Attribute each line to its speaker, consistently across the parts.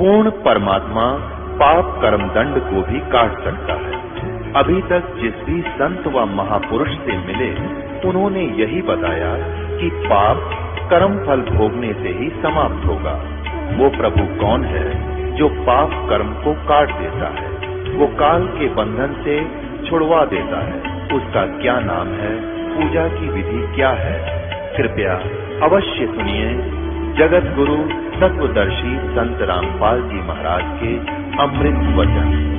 Speaker 1: पूर्ण परमात्मा पाप कर्म दंड को भी काट सकता है। अभी तक जिस भी संत व महापुरुष से मिले उन्होंने यही बताया कि पाप कर्म फल भोगने से ही समाप्त होगा। वो प्रभु कौन है जो पाप कर्म को काट देता है, वो काल के बंधन से छुड़वा देता है। उसका क्या नाम है, पूजा की विधि क्या है? कृपया अवश्य सुनिए जगत गुरु तत्वदर्शी संत रामपाल जी महाराज के अमृत वचन।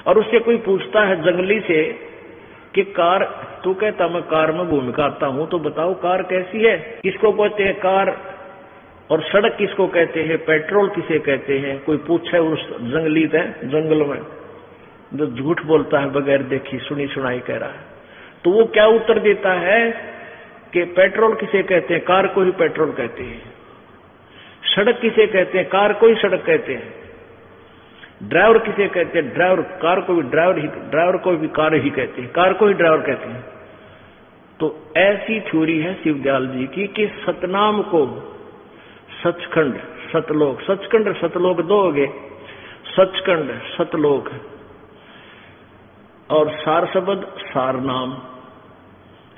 Speaker 2: और उससे कोई पूछता है जंगली से कि कार, तू कहता मैं कार में भूमिका आता हूं, तो बताओ कार कैसी है, किसको कहते हैं कार, और सड़क किसको कहते हैं, पेट्रोल किसे कहते हैं? कोई पूछे उस जंगली से जंगल में जो झूठ बोलता है बगैर देखी सुनी सुनाई कह रहा है, तो वो क्या उत्तर देता है कि पेट्रोल किसे कहते हैं, कार को ही पेट्रोल कहते हैं। सड़क किसे कहते हैं, कार को ही सड़क कहते हैं। ड्राइवर किसे कहते हैं, ड्राइवर, कार को भी ड्राइवर को भी कार ही कहते हैं, कार को ही ड्राइवर कहते हैं। तो ऐसी थ्योरी है शिवदयाल जी की कि सतनाम को सचखंड सतलोक, सचखंड सतलोक दो हो गए, सचखंड सतलोक और सार शब्द सार नाम,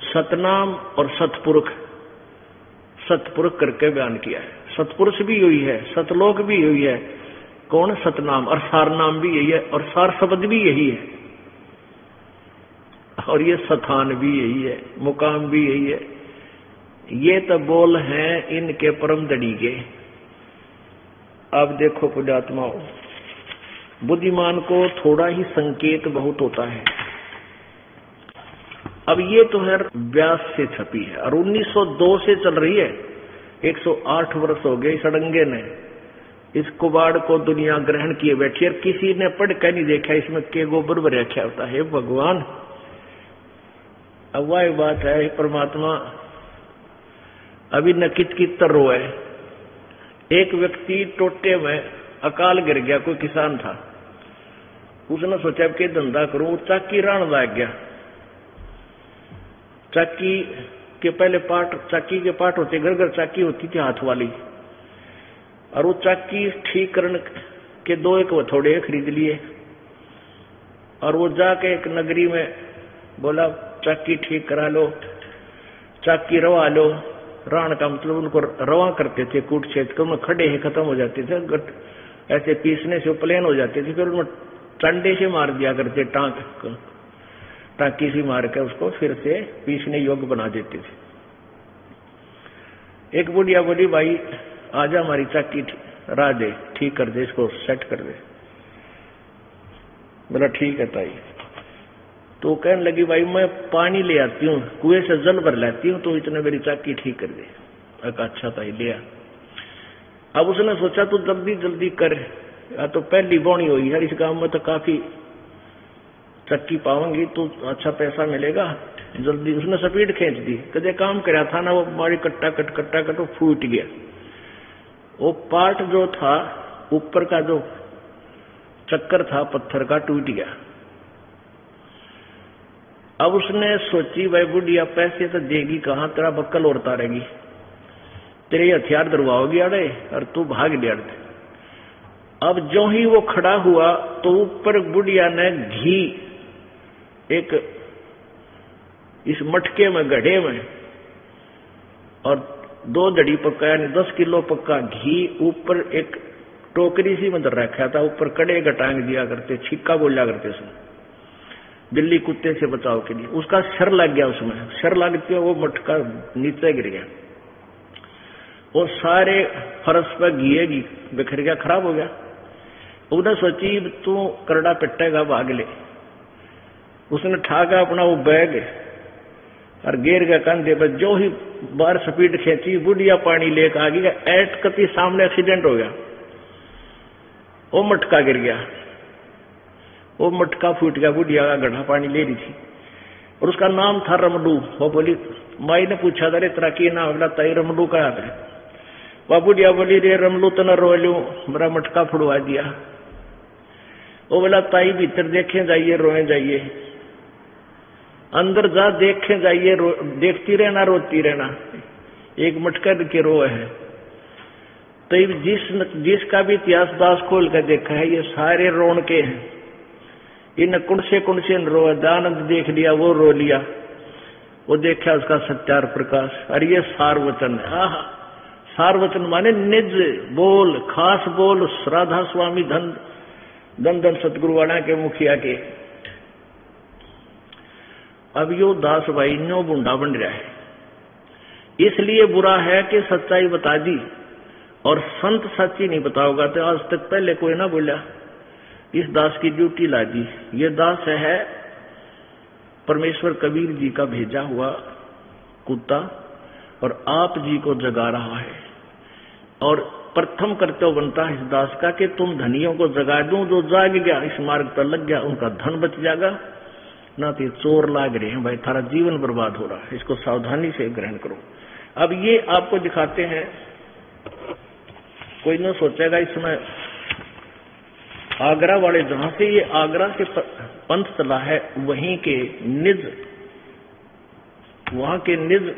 Speaker 2: सतनाम और सतपुरुष, सतपुरुष करके बयान किया है। सतपुरुष भी यही है, सतलोक भी यही है, कौन? सतनाम, और सार नाम भी यही है, और सार शब्द भी यही है, और ये स्थान भी यही है, मुकाम भी यही है। ये तो बोल हैं इनके परम दड़ी के। अब देखो पुण्यात्माओं, बुद्धिमान को थोड़ा ही संकेत बहुत होता है। अब ये तो है व्यास से छपी है और 1902 से चल रही है, 108 वर्ष हो गए इस अड़ंगे ने इस कुबाड़ को दुनिया ग्रहण किए बैठी, और किसी ने पढ़ कर नहीं देखा इसमें के गोबर भर रखा होता है। भगवान, अब वह बात है परमात्मा अभी न किच रोए। एक व्यक्ति टोटे में अकाल गिर गया, कोई किसान था, उसने सोचा कि धंधा करूं, चाकी रान लाग गया। चाकी के पहले पार्ट, चाकी के पार्ट होते, घर घर चाकी होती थी हाथ वाली, और वो चाकी ठीक करने के दो एक थोड़े खरीद लिए, और वो जाके एक नगरी में बोला चाकी ठीक करा लो, चाकी रवा लो। राण का मतलब उनको रवा करते थे, कूट छेद कर उनमें खड़े ही खत्म हो जाते थे, ऐसे पीसने से प्लेन हो जाते थे, फिर उनमें टंडे से मार दिया करते, टाकी से मार कर उसको फिर से पीसने योग्य बना देते थे। एक बुढ़िया बोली भाई आजा हमारी चाकी राह दे, ठीक कर दे, इसको सेट कर दे। बोला ठीक है ताई। तो कहने लगी भाई मैं पानी ले आती हूँ, कुएं से जल भर लाती हूँ, तो इतने मेरी चाकी ठीक कर दे। अच्छा ताई लिया। अब उसने सोचा तू जल्दी जल्दी कर, या तो पहली बोनी हुई है इस गांव में तो काफी चक्की पाऊंगी तो अच्छा पैसा मिलेगा, जल्दी। उसने स्पीड खींच दी, कदे काम कराया था ना, वो मारी कट्टा कट वो फूट गया। वो पार्ट जो था ऊपर का जो चक्कर था पत्थर का टूट गया। अब उसने सोची भाई बुढ़िया पैसे तो देगी कहां, तेरा बक्कल और तारेगी, तेरे हथियार दरवाओगी अड़े और तू भाग लिया। अब जो ही वो खड़ा हुआ तो ऊपर बुढ़िया ने घी एक इस मटके में गढ़े में और 2 दड़ी पक्का यानी 10 किलो पक्का घी ऊपर एक टोकरी सी में रखा था, ऊपर कड़े गटांग दिया करते, छिक्का बोलिया करते उसमें। बिल्ली कुत्ते से बचाव के लिए। उसका शर लग गया, उसमें शर लगती है वो मटका नीचे गिर गया, वो सारे फर्श पर घी बिखर गया, खराब हो गया। उधर सोची तू करड़ा पिटेगा, भाग ले। उसने ठाका अपना वो बैग और गिर गया कंधे पर। जो ही बाहर स्पीड खींची, बुढ़िया पानी लेकर आ गया, एट कति सामने एक्सीडेंट हो गया, वो मटका गिर गया, वो मटका फूट गया। बुढ़िया का गड्ढा पानी ले रही थी और उसका नाम था रमडू। वो बोली, माई ने पूछा था, तेरा की नाम? बोला, ताई रमडू का है। वह बुढ़िया बोली, रे रमलू तो न रो लू, मेरा मटका फुड़वा दिया। वो बोला, ताई भीतर देखे जाइए, रोए जाइए, अंदर जा देखे जाइए, देखती रहना, रोती रहना, एक मटका के रो है। तो जिसका भी इतिहास दास खोल कर देखा है, ये सारे रोन के हैं। इन कुण से रो, दानंद देख लिया, वो रो लिया, वो देखा उसका सत्यार प्रकाश। और ये सारवचन है। सारवचन माने निज बोल, खास बोल, राधा स्वामी धन धन सतगुरुवाणा के मुखिया के। अब यो दास भाई नो बुंडा बन रहा है, इसलिए बुरा है कि सच्चाई बता दी और संत सच्ची नहीं बताओगा। तो आज तक पहले कोई ना बोला, इस दास की ड्यूटी ला दी। ये दास है परमेश्वर कबीर जी का भेजा हुआ कुत्ता और आप जी को जगा रहा है। और प्रथम कर्तव्य बनता है इस दास का कि तुम धनियों को जगा दूं। जो जाग गया, इस मार्ग पर लग गया, उनका धन बच जाएगा। ना तो चोर लाग रहे हैं भाई, थारा जीवन बर्बाद हो रहा है, इसको सावधानी से ग्रहण करो। अब ये आपको दिखाते हैं, कोई न सोचेगा इसमें आगरा वाले, जहां से ये आगरा से पंथ चला है, वहीं के निज, वहां के निज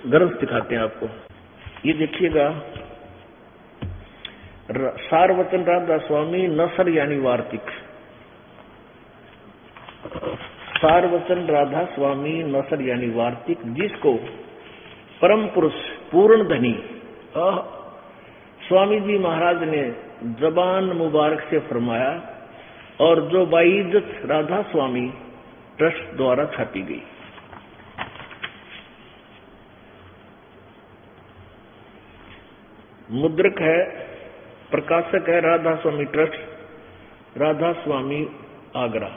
Speaker 2: ग्रंथ दिखाते हैं आपको। ये देखिएगा, सारवचन राधा स्वामी नसर यानी वार्तिक। सारवचन राधा स्वामी नसर यानी वार्तिक, जिसको परम पुरुष पूर्ण धनी स्वामी जी महाराज ने जबान मुबारक से फरमाया और जो बाइज्जत राधा स्वामी ट्रस्ट द्वारा छापी गई। मुद्रक है, प्रकाशक है राधा स्वामी ट्रस्ट, राधा स्वामी आगरा,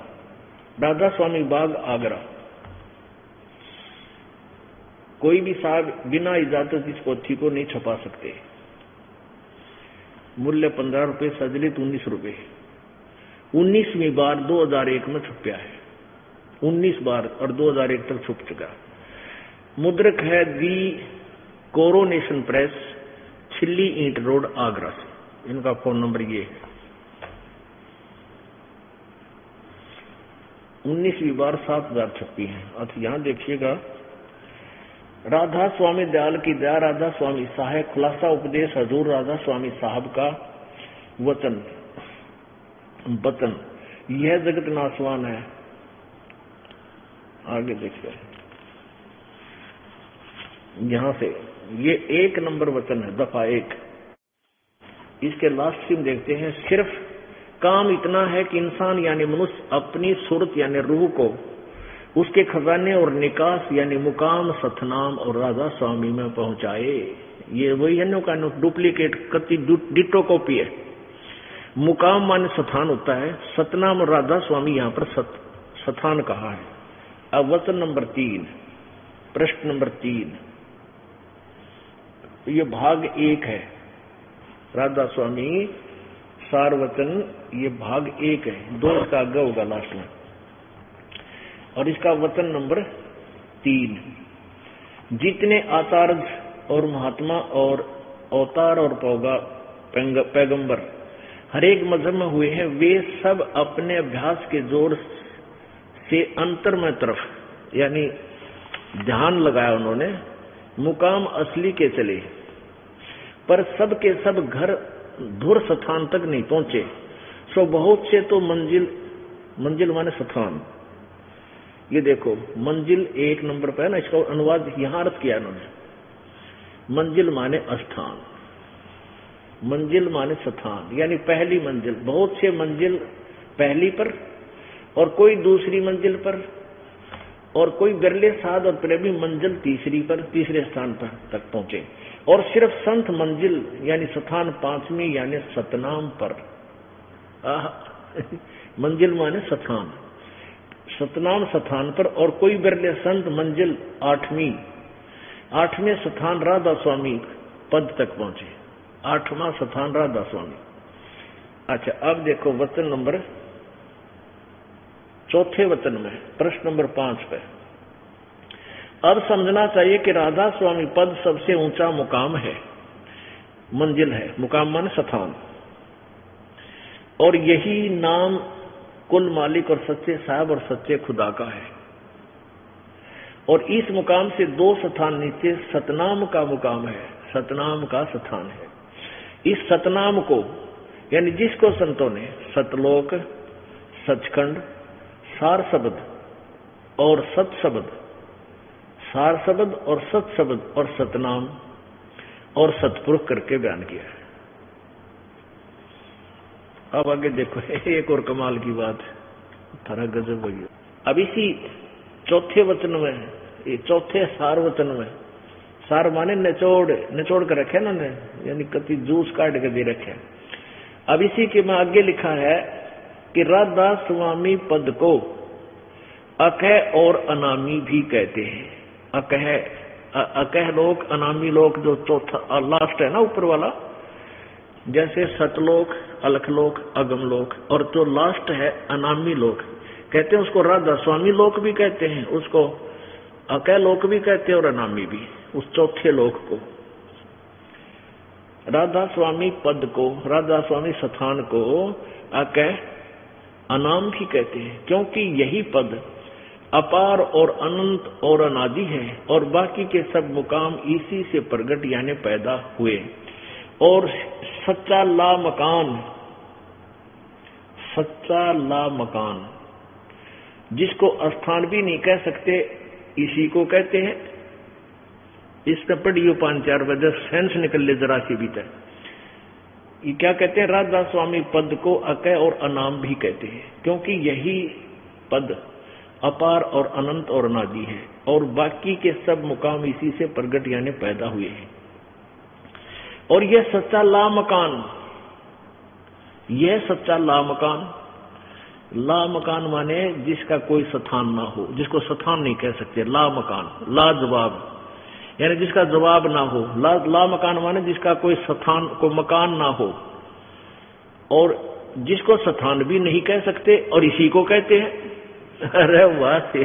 Speaker 2: राधा स्वामी बाग आगरा। कोई भी साहब बिना इजाजत इस पोथी को नहीं छपा सकते। मूल्य 15 रुपए, सजलित 19 रुपए। 19वीं बार 2001 में छपया है, 19 बार और 2001 तक छुप चुका। मुद्रक है दी कोरोनेशन प्रेस, छिल्ली ईंट रोड आगरा से। इनका फोन नंबर ये है। 19वीं बार 7000 छपी है। अच्छा यहां देखिएगा, राधा स्वामी दयाल की दया, राधा स्वामी सहायक, खुलासा उपदेश हजूर राधा स्वामी साहब का वचन बतन, यह जगत नासवान है। आगे देखिए, यहां से ये 1 नंबर वचन है, दफा 1। इसके लास्ट में देखते हैं, सिर्फ काम इतना है कि इंसान यानी मनुष्य अपनी सूरत यानी रूह को उसके खजाने और निकास यानी मुकाम सतनाम और राधा स्वामी में पहुंचाए। ये वही है नो का डुप्लीकेट कति डिटो कॉपी है। मुकाम माने स्थान होता है, सतनाम और राधा स्वामी यहाँ पर स्थान कहा है। अब वचन नंबर 3, प्रश्न नंबर 3, ये भाग 1 है। राधा स्वामी सारवचन, ये भाग 1 है, 2 इसका आगे होगा लास्ट में। और इसका वचन नंबर 3, जितने आचार्य और महात्मा और अवतार और पैगंबर हर एक मजहब में हुए हैं, वे सब अपने अभ्यास के जोर से अंतर में तरफ यानी ध्यान लगाया उन्होंने, मुकाम असली के चले, पर सब के सब घर धुर स्थान तक नहीं पहुंचे। सो बहुत से तो मंजिल माने स्थान। ये देखो मंजिल 1 नंबर पर है ना, इसका अनुवाद यहां अर्थ किया उन्होंने। मंजिल माने स्थान, मंजिल माने स्थान, यानी पहली मंजिल। बहुत से मंजिल पहली पर और कोई दूसरी मंजिल पर, और कोई बिरले साध और प्रेमी मंजिल तीसरे स्थान पर तक पहुंचे, और सिर्फ संत मंजिल यानी स्थान 5वीं यानी सतनाम पर। मंजिल माने स्थान, सतनाम स्थान पर, और कोई बिरले संत मंजिल 8वें स्थान राधा स्वामी पद तक पहुंचे। 8वां स्थान राधा स्वामी। अच्छा, अब देखो वचन नंबर 4 वचन में प्रश्न नंबर 5 पे। अब समझना चाहिए कि राधा स्वामी पद सबसे ऊंचा मुकाम है, मंजिल है। मुकाम माने स्थान, और यही नाम कुल मालिक और सच्चे साहब और सच्चे खुदा का है। और इस मुकाम से 2 स्थान नीचे सतनाम का मुकाम है, सतनाम का स्थान है। इस सतनाम को यानी जिसको संतों ने सतलोक, सचखंड, सार शब्द और सत शब्द, सार शब्द और सत शब्द और सतनाम और सतपुरुष करके बयान किया है। अब आगे देखो, एक और कमाल की बात है, थारा गजब हो गया। अब इसी 4 वचन में, ये 4 सार वचन में, सार माने निचोड़ कर रखे ना, यानी कति जूस काट के दे रखे। अब इसी के में आगे लिखा है कि राधा स्वामी पद को अकह और अनामी भी कहते हैं। अकह लोक, अनामी लोक, जो चौथा लास्ट है ना ऊपर वाला, जैसे सतलोक, अलखलोक, अगमलोक, और जो लास्ट है अनामी लोक कहते हैं, उसको राधा स्वामी लोक भी कहते हैं, उसको अकह लोक भी कहते हैं और अनामी भी, उस चौथे लोक को। राधा स्वामी पद को, राधा स्वामी स्थान को अकह अनाम भी कहते हैं, क्योंकि यही पद अपार और अनंत और अनादि है, और बाकी के सब मुकाम इसी से प्रगट यानी पैदा हुए। और सच्चा ला मकान, सच्चा ला मकान, जिसको स्थान भी नहीं कह सकते, इसी को कहते हैं। इसमें पढ़ियो 5-4 बजे सेंस निकल ले जरा सी भीतर। ये क्या कहते हैं? राधा स्वामी पद को अकह और अनाम भी कहते हैं, क्योंकि यही पद अपार और अनंत और अनादि है, और बाकी के सब मुकाम इसी से प्रगट यानी पैदा हुए हैं। और यह सच्चा लामकान, यह सच्चा लामकान, लामकान माने जिसका कोई स्थान ना हो, जिसको स्थान नहीं कह सकते। लामकान, लाजवाब यानी जिसका जवाब ना हो। लामकान माने जिसका कोई स्थान को मकान ना हो, और जिसको स्थान भी नहीं कह सकते, और इसी को कहते हैं। अरे वाह,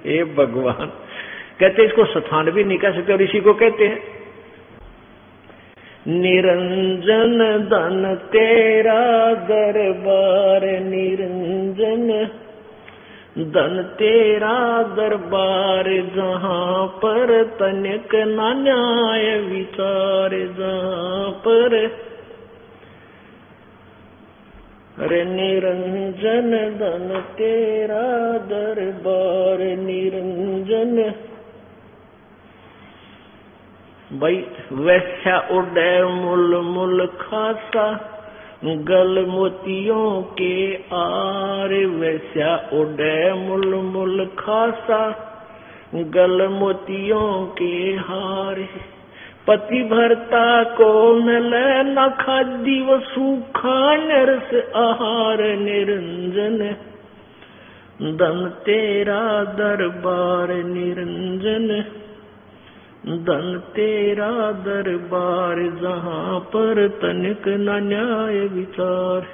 Speaker 2: ये भगवान कहते इसको स्थान भी नहीं कह सकते और इसी को कहते हैं। निरंजन धन तेरा दरबार, निरंजन धन तेरा दरबार, जहां पर तनिक ना न्याय विचार, जहां पर। अरे निरंजन धन तेरा दरबार, निरंजन। भाई वैसा उड़े मुल मुल खासा, गल मोतियों के आर, वैसा उड़े मुल मुल खासा, गल मोतियों के हार। पति भरता को मिले न खादी वो सूखा नरस आहार, निरंजन धन तेरा दरबार, निरंजन धन तेरा दरबार, जहां पर तनिक न न्याय विचार।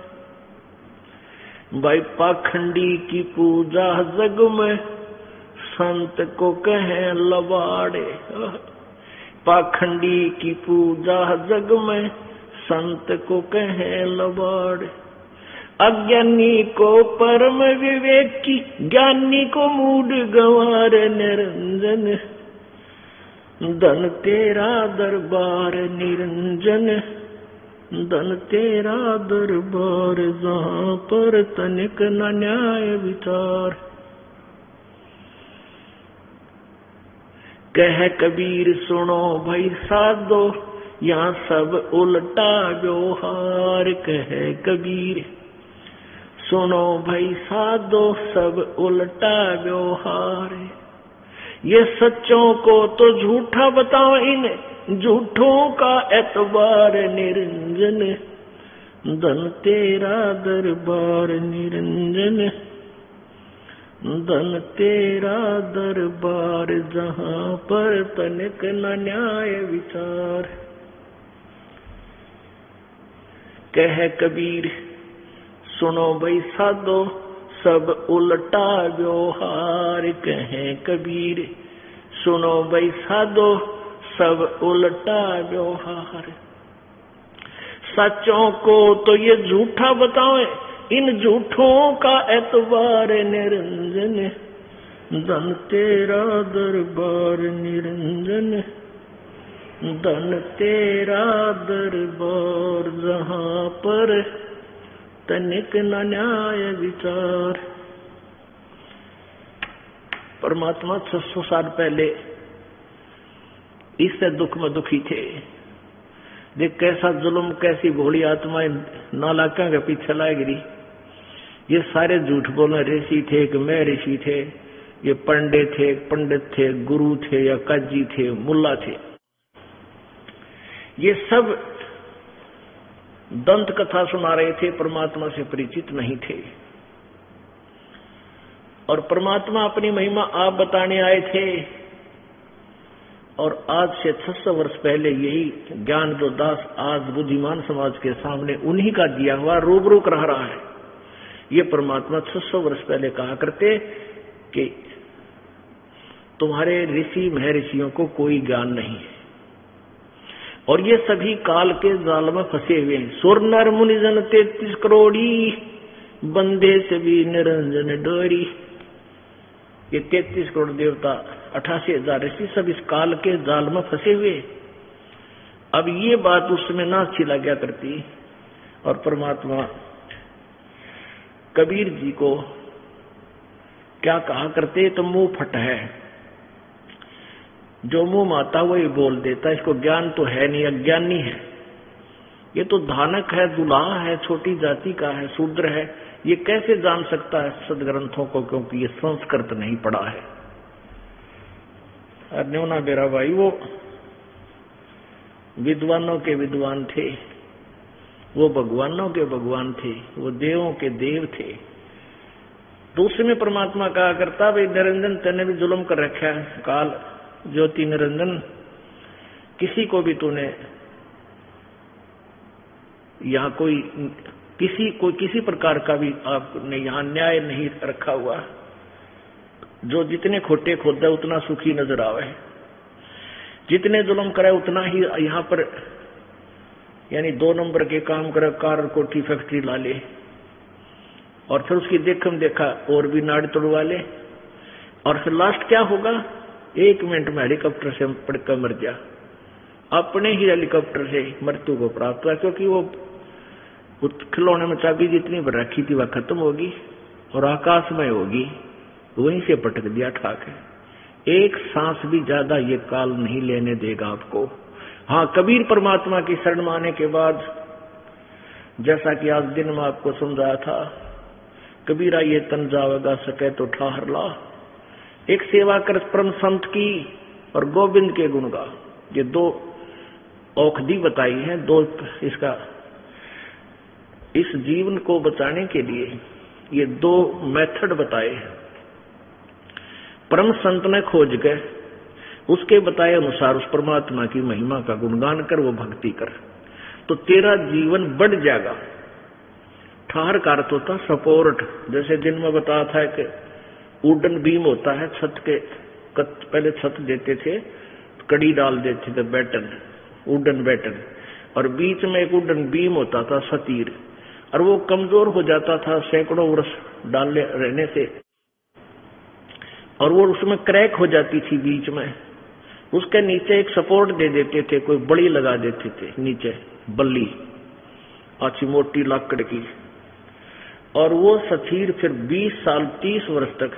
Speaker 2: भाई पाखंडी की पूजा जग में, संत को कहें लबाड़े। पाखंडी की पूजा जग में, संत को कहें लबाड़े। अज्ञानी को परम विवेकी, ज्ञानी को मूड गंवार, निरंजन धन तेरा दरबार, निरंजन धन तेरा दरबार, जहां पर तनिक न न्याय विचार। कह कबीर सुनो भाई साधो, यहाँ सब उल्टा व्यवहार। कह कबीर सुनो भाई साधो सब उल्टा व्यवहार, ये सच्चों को तो झूठा बताओ, इन झूठों का एतबार निरंजन, धन तेरा दरबार निरंजन, धन तेरा दरबार, जहां पर तनिक न न्याय विचार। कह कबीर सुनो भाई साधो सब उल्टा व्यवहार, कहे कबीर सुनो भाई साधो सब उल्टा व्यवहार, सच्चों को तो ये झूठा बताओ, इन झूठों का एतबार निरंजन, धन तेरा दरबार निरंजन, धन तेरा दरबार, जहां पर तनिक न न्याय विचार। परमात्मा 600 साल पहले इससे दुख में दुखी थे। देख कैसा जुल्म, कैसी भोली आत्माएं नालाका के पीछे लाए गिरी। ये सारे झूठ बोलने ऋषि थे कि मैं ऋषि थे, ये पंडित थे, गुरु थे या काजी थे, मुल्ला थे। ये सब दंत कथा सुना रहे थे, परमात्मा से परिचित नहीं थे। और परमात्मा अपनी महिमा आप बताने आए थे। और आज से 600 वर्ष पहले यही ज्ञान जो दास आज बुद्धिमान समाज के सामने उन्हीं का दिया हुआ रूबरू रह रहा है। ये परमात्मा 600 वर्ष पहले कहा करते कि तुम्हारे ऋषि महर्षियों को कोई ज्ञान नहीं है, और ये सभी काल के जाल में फंसे हुए हैं। सुर नर मुनि जन 33 करोड़ी, बंदे से भी निरंजन डोरी। ये 33 करोड़ देवता, 88,000 ऋषि सब इस काल के जाल में फंसे हुए। अब ये बात उस समय ना अच्छी लगा करती, और परमात्मा कबीर जी को क्या कहा करते, तो मुंह फट है, जो मुंह माता वही बोल देता, इसको ज्ञान तो है नहीं, अज्ञानी है। ये तो धानक है, दुल्हा है, छोटी जाति का है, शूद्र है, ये कैसे जान सकता है सदग्रंथों को, क्योंकि ये संस्कृत नहीं पढ़ा है। अर्जुना मेरा भाई वो विद्वानों के विद्वान थे, वो भगवानों के भगवान थे, वो देवों के देव थे। तो उसमें परमात्मा कहा करता, भाई निरंजन तेने भी जुल्म कर रखा है, काल ज्योति निरंजन, किसी को भी तूने यहाँ किसी प्रकार का भी आपने यहाँ न्याय नहीं रखा हुआ। जो जितने खोटे खोदा उतना सुखी नजर आवे, जितने जुल्म करे उतना ही यहाँ पर, यानी 2 नंबर के काम करे, कार कोठी फैक्ट्री ला ले, और फिर उसकी देखम देखा और भी नाड़ तोड़वा ले, और फिर लास्ट क्या होगा, 1 मिनट में हेलीकॉप्टर से पड़कर मर जा। अपने ही हेलीकॉप्टर से मृत्यु को प्राप्त हुआ, क्योंकि वो खिलौने में चाबी जितनी भर रखी थी वह खत्म होगी और आकाश में होगी, वहीं से पटक दिया ठाक है। एक सांस भी ज्यादा ये काल नहीं लेने देगा आपको। हाँ, कबीर परमात्मा की शरण में आने के बाद, जैसा कि आज दिन में आपको समझाया था, कबीरा ये तन जावेगा सके तो ठहर ला, एक सेवा कर परम संत की और गोविंद के गुण गा। ये 2 औषधि बताई है, 2 इसका इस जीवन को बचाने के लिए ये 2 मेथड बताए हैं। परम संत ने खोज के उसके बताए अनुसार उस परमात्मा की महिमा का गुणगान कर, वो भक्ति कर, तो तेरा जीवन बढ़ जाएगा। ठहर का अर्थ होता सपोर्ट, जैसे दिन में बताया था कि वुडन बीम होता है, छत के पहले छत देते थे, कड़ी डाल देते थे, बैटन, वुडन बैटन, और बीच में एक वुडन बीम होता था सतीर, और वो कमजोर हो जाता था सैकड़ों वर्ष डालने रहने से, और वो उसमें क्रैक हो जाती थी बीच में। उसके नीचे एक सपोर्ट दे देते थे, कोई बड़ी लगा देते थे नीचे, बल्ली अच्छी मोटी लकड़ की, और वो सतीर फिर 20 साल 30 वर्ष तक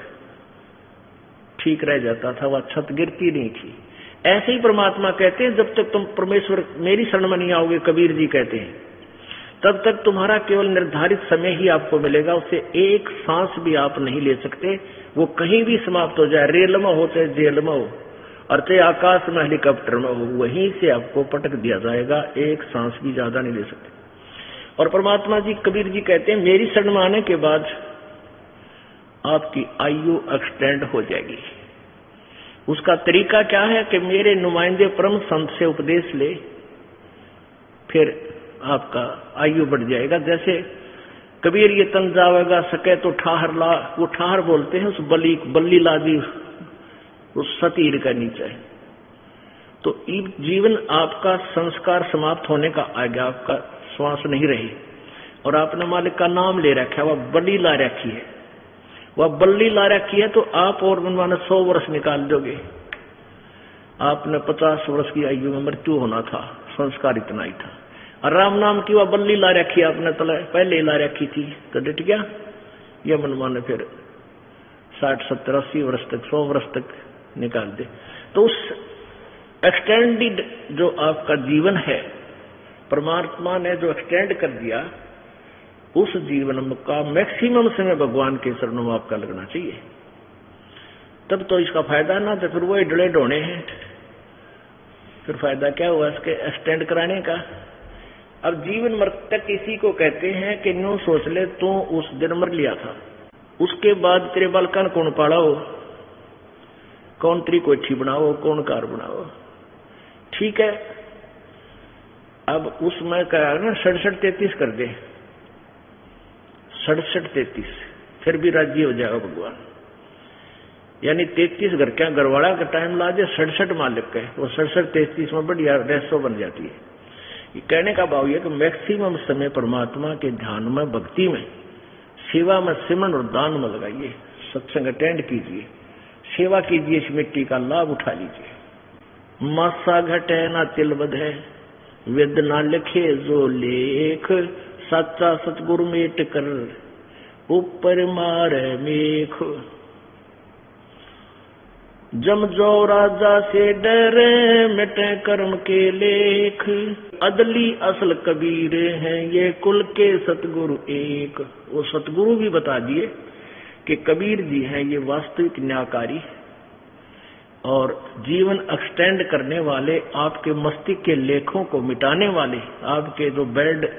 Speaker 2: ठीक रह जाता था, वह छत गिरती नहीं थी। ऐसे ही परमात्मा कहते हैं, जब तक तुम परमेश्वर मेरी शरण में नहीं आओगे, कबीर जी कहते हैं, तब तक तुम्हारा केवल निर्धारित समय ही आपको मिलेगा, उससे एक सांस भी आप नहीं ले सकते। वो कहीं भी समाप्त हो जाए, रेल में हो चाहे जेल में हो और चाहे आकाश में हेलीकॉप्टर में हो, वहीं से आपको पटक दिया जाएगा, एक सांस भी ज्यादा नहीं ले सकते। और परमात्मा जी, कबीर जी कहते हैं, मेरी शरण में आने के बाद आपकी आयु एक्सटेंड हो जाएगी। उसका तरीका क्या है कि मेरे नुमाइंदे परम संत से उपदेश ले, फिर आपका आयु बढ़ जाएगा। जैसे कबीर ये तन जावेगा सके तो ठाहर ला, वो ठाहर बोलते हैं उस बल्ली ला दी उस सतीर का नीचे। तो जीवन आपका संस्कार समाप्त होने का आ गया, आपका श्वास नहीं रही और आपने मालिक का नाम ले रखा है, वह बल्ली ला रखी है, वह बल्ली ला रखी है, तो आप और मनमाने 100 वर्ष निकाल दोगे। आपने 50 वर्ष की आयु में मृत्यु होना था, संस्कार इतना ही था। और राम नाम की वह बल्ली ला रखी, आपने पहले ला रखी थी, तो डट गया। यह मनमाने फिर 60, 70, 80 वर्ष तक, 100 वर्ष तक निकाल दे। तो उस एक्सटेंडेड जो आपका जीवन है, परमात्मा ने जो एक्सटेंड कर दिया, उस जीवन का मैक्सिमम समय भगवान के चरणों में आपका लगना चाहिए। तब तो इसका फायदा ना, तो फिर वो डले ढोने हैं, फिर फायदा क्या हुआ इसके एक्सटेंड कराने का। अब जीवन मृतक इसी को कहते हैं कि न्यू सोच ले, तू उस दिन मर लिया था, उसके बाद तेरे बालकन कौन पाड़ाओ, कौन तेरी कोठी बनाओ, कौन कार बनाओ, ठीक है। अब उसमें क्या ना 67, 33 कर दे, 67, 33, फिर भी राज्य हो जाएगा भगवान। यानी 33 घर क्या घरवाड़ा का टाइम ला दे, 67 मालिक है, वो 67, 33 में बढ़िया रेसो बन जाती है। ये कहने का भाव यह कि मैक्सिमम समय परमात्मा के ध्यान में, भक्ति में, सेवा में, सिमरन और दान में लगाइए। सत्संग अटेंड कीजिए, सेवा कीजिए, इस मिट्टी का लाभ उठा लीजिए। मासा घटे ना तिल बधे, वेद ना लिखे जो लेख, सच्चा सतगुरु मेट कर ऊपर मारे मेख। जम जो राजा से डरे, मिटे कर्म के लेख, अदली असल कबीर हैं ये कुल के सतगुरु एक। वो सतगुरु भी बता दिए कि कबीर जी हैं ये वास्तविक न्यायकारी और जीवन एक्सटेंड करने वाले, आपके मस्तिष्क के लेखों को मिटाने वाले, आपके जो बैड,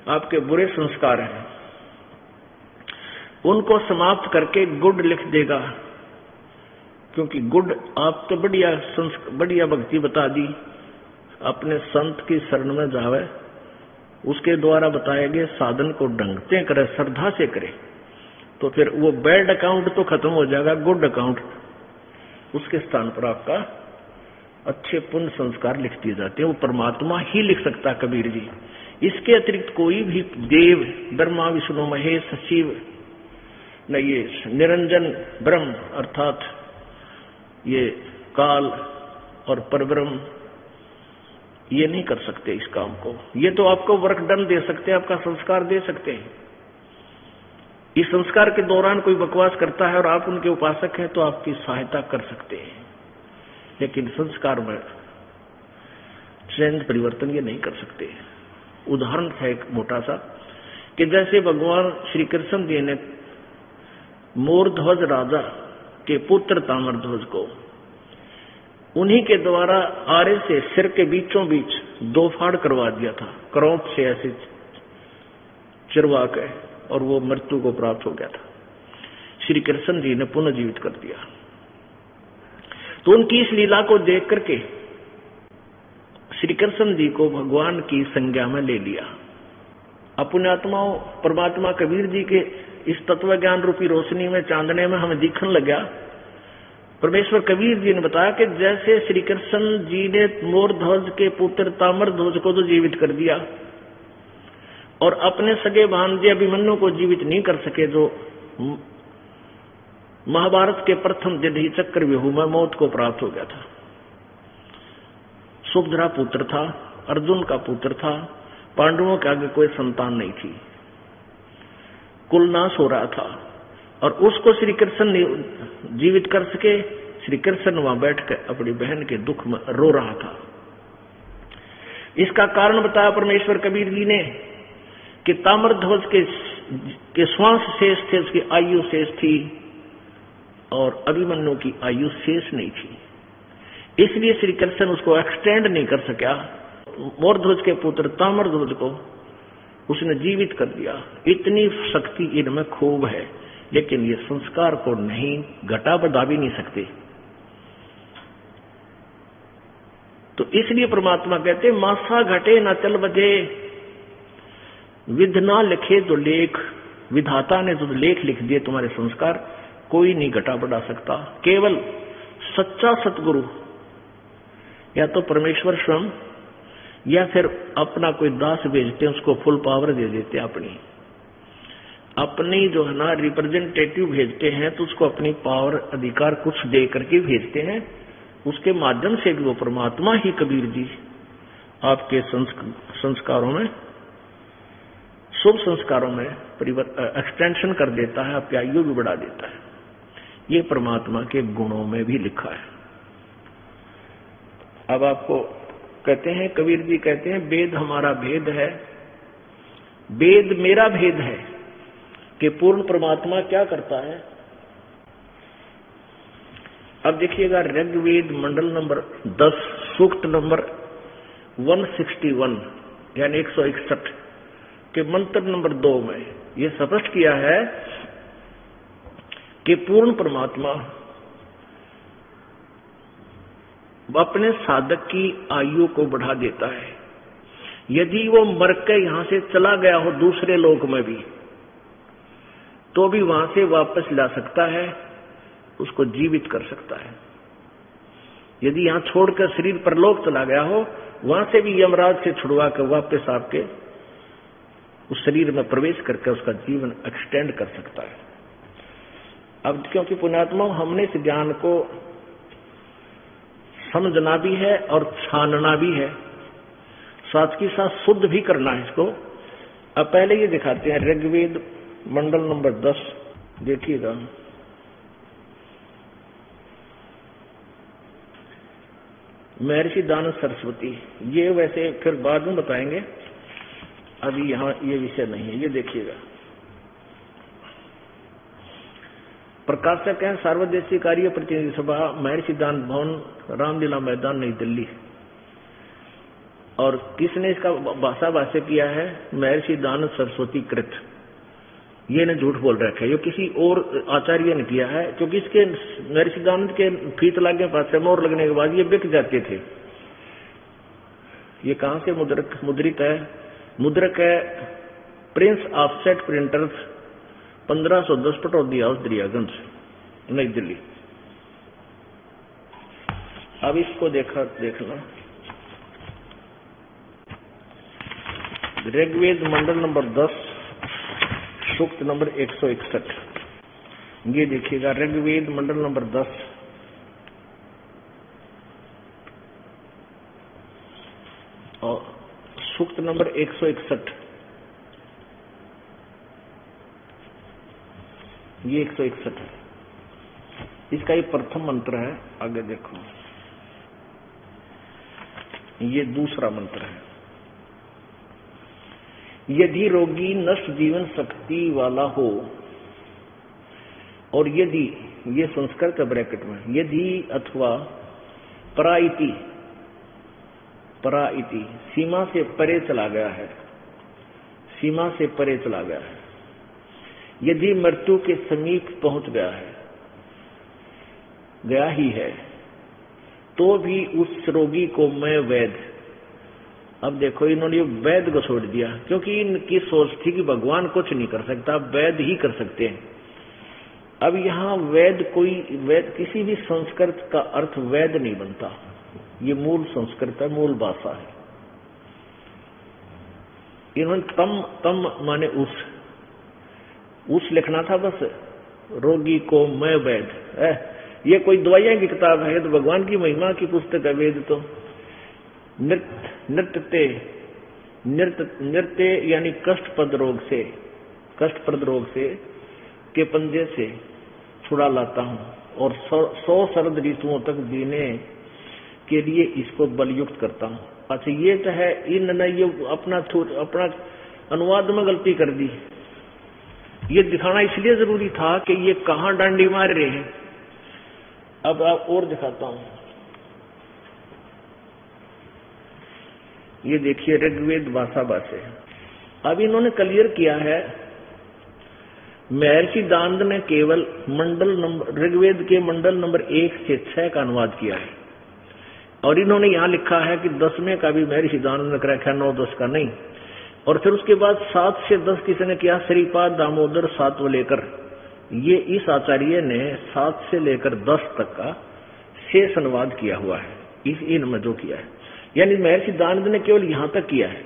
Speaker 2: आपके बुरे संस्कार हैं उनको समाप्त करके गुड लिख देगा। क्योंकि गुड आप तो बढ़िया भक्ति बता दी, अपने संत की शरण में जावे, उसके द्वारा बताए गए साधन को ढंग से करे, श्रद्धा से करे, तो फिर वो बैड अकाउंट तो खत्म हो जाएगा, गुड अकाउंट उसके स्थान पर आपका अच्छे पुण्य संस्कार लिख दिए जाते हैं। वो परमात्मा ही लिख सकता है कबीर जी, इसके अतिरिक्त कोई भी देव, ब्रह्मा विष्णु महेश शिव न, ये निरंजन ब्रह्म अर्थात ये काल और परब्रह्म, ये नहीं कर सकते इस काम को। ये तो आपको वर्क डन दे सकते हैं, आपका संस्कार दे सकते हैं। इस संस्कार के दौरान कोई बकवास करता है और आप उनके उपासक हैं तो आपकी सहायता कर सकते हैं, लेकिन संस्कार में चेंज परिवर्तन ये नहीं कर सकते। उदाहरण है एक मोटा सा कि जैसे भगवान श्री कृष्ण जी ने मोरध्वज राजा के पुत्र ताम्रध्वज को उन्हीं के द्वारा आरे से सिर के बीचों बीच 2 फाड़ करवा दिया था, करौंत से ऐसे चिरवा के, और वो मृत्यु को प्राप्त हो गया था। श्री कृष्ण जी ने पुनर्जीवित कर दिया। तो उनकी इस लीला को देख करके श्री कृष्ण जी को भगवान की संज्ञा में ले लिया। अपने आत्माओं परमात्मा कबीर जी के इस तत्व ज्ञान रूपी रोशनी में, चांदने में हमें दिखने लगा। परमेश्वर कबीर जी ने बताया कि जैसे श्री कृष्ण जी ने मोरध्वज के पुत्र ताम्रध्वज को तो जीवित कर दिया और अपने सगे भांजे अभिमन्यु को जीवित नहीं कर सके, जो महाभारत के प्रथम जडही चक्रव्यूह में मौत को प्राप्त हो गया था। सुभद्रा पुत्र था, अर्जुन का पुत्र था, पांडवों के आगे कोई संतान नहीं थी, कुल नाश हो रहा था, और उसको श्री कृष्ण ने जीवित कर सके। श्री कृष्ण वहां बैठकर अपनी बहन के दुख में रो रहा था। इसका कारण बताया परमेश्वर कबीर जी ने कि ताम्रध्वज के श्वास शेष थे, उसकी आयु शेष थी, और अभिमन्यु की आयु शेष नहीं थी। इसलिए श्री कृष्ण उसको एक्सटेंड नहीं कर सका। मोरध्वज के पुत्र ताम्रध्वज को उसने जीवित कर दिया। इतनी शक्ति इनमें खूब है, लेकिन ये संस्कार को नहीं घटा बढ़ा भी नहीं सकते। तो इसलिए परमात्मा कहते मासा घटे न चल बधे, विध ना लिखे जो लेख। विधाता ने जो लेख लिख दिए तुम्हारे संस्कार, कोई नहीं घटा बढ़ा सकता। केवल सच्चा सतगुरु या तो परमेश्वर स्वयं, या फिर अपना कोई दास भेजते हैं, उसको फुल पावर दे देते हैं। अपनी जो है ना रिप्रेजेंटेटिव भेजते हैं, तो उसको अपनी पावर अधिकार कुछ दे करके भेजते हैं। उसके माध्यम से भी वो परमात्मा ही कबीर जी आपके संस्कारों में, शुभ संस्कारों में एक्सटेंशन कर देता है, आपकी आयु भी बढ़ा देता है। ये परमात्मा के गुणों में भी लिखा है। अब आपको कहते हैं, कबीर जी कहते हैं, वेद हमारा भेद है, वेद मेरा भेद है। कि पूर्ण परमात्मा क्या करता है। अब देखिएगा, ऋग्वेद मंडल नंबर 10 सूक्त नंबर 161 यानी 161 के मंत्र नंबर 2 में यह स्पष्ट किया है कि पूर्ण परमात्मा अपने साधक की आयु को बढ़ा देता है। यदि वो मर के यहां से चला गया हो दूसरे लोक में भी, तो भी वहां से वापस ला सकता है, उसको जीवित कर सकता है। यदि यहां छोड़कर शरीर परलोक चला गया हो, वहां से भी यमराज से छुड़वा कर वापस आपके उस शरीर में प्रवेश करके उसका जीवन एक्सटेंड कर सकता है। अब क्योंकि पुण्यात्मा, हमने इस ज्ञान को समझना भी है और छानना भी है, साथ के साथ शुद्ध भी करना है इसको। अब पहले ये दिखाते हैं ऋग्वेद मंडल नंबर 10, देखिएगा। महर्षि दानव सरस्वती, ये वैसे फिर बाद में बताएंगे, अभी यहां ये विषय नहीं है। ये देखिएगा, प्रकाशक है सार्वदेशीय कार्य प्रतिनिधि सभा, महर्षि दान भवन, रामलीला मैदान, नई दिल्ली। और किसने इसका भाषा किया है? महर्षि दानव सरस्वती कृत। ये ने झूठ बोल रखा है, ये किसी और आचार्य ने किया है, क्योंकि इसके महर्षि दानव के फीत लागे पास से मोहर लगने के बाद ये बिक जाते थे। ये कहां से मुद्रित है? मुद्रक है Prince offset printers, 1510 Pataudi house, Daryaganj, नई दिल्ली। अब इसको देखना, ऋग्वेद मंडल नंबर 10 सूक्त नंबर 161। ये देखिएगा, ऋग्वेद मंडल नंबर 10 और सूक्त नंबर 161। ये 161 है, इसका ये प्रथम मंत्र है। आगे देखो, ये दूसरा मंत्र है। यदि रोगी नष्ट जीवन शक्ति वाला हो, और यदि, ये संस्कृत ब्रैकेट में, यदि अथवा पराइति, पराइति सीमा से परे चला गया है, सीमा से परे चला गया है, यदि मृत्यु के समीप पहुंच गया है, गया ही है, तो भी उस रोगी को मैं वैद। अब देखो, इन्होंने वैद को छोड़ दिया, क्योंकि इनकी सोच थी कि भगवान कुछ नहीं कर सकता, वैद ही कर सकते हैं। अब यहां वैद, किसी भी संस्कृत का अर्थ वैद नहीं बनता, ये मूल संस्कृत है, मूल भाषा है। इन्होंने तम माने उस लिखना था बस, रोगी को मैं वैद। ये कोई दवाइयां की किताब है? तो भगवान की महिमा की पुस्तक है वेद। तो नृत्य यानी कष्टप्रद रोग से के पंजे से छुड़ा लाता हूं, और 100 शरद ऋतुओं तक जीने के लिए इसको बलयुक्त करता हूं। अच्छा, ये तो है, इन ये अपना अनुवाद में गलती कर दी। ये दिखाना इसलिए जरूरी था कि ये कहां डांडी मार रहे हैं। अब आप और दिखाता हूं, ये देखिए ऋग्वेद भाषा भाष्य। अब इन्होंने क्लियर किया है, महर्षि दानद ने केवल मंडल नंबर ऋग्वेद के मंडल नंबर 1 से 6 का अनुवाद किया है, और इन्होंने यहां लिखा है कि 10वें का भी महर्षि दानद ने रखा, 9-10 का नहीं। और फिर उसके बाद 7 से 10 किसने किया, श्रीपाद दामोदर सातवलेकर। ये इस आचार्य ने 7 से लेकर 10 तक का शेष अनुवाद किया हुआ है, इस इनमें जो किया है। यानी महर्षि दानद ने केवल यहां तक किया है,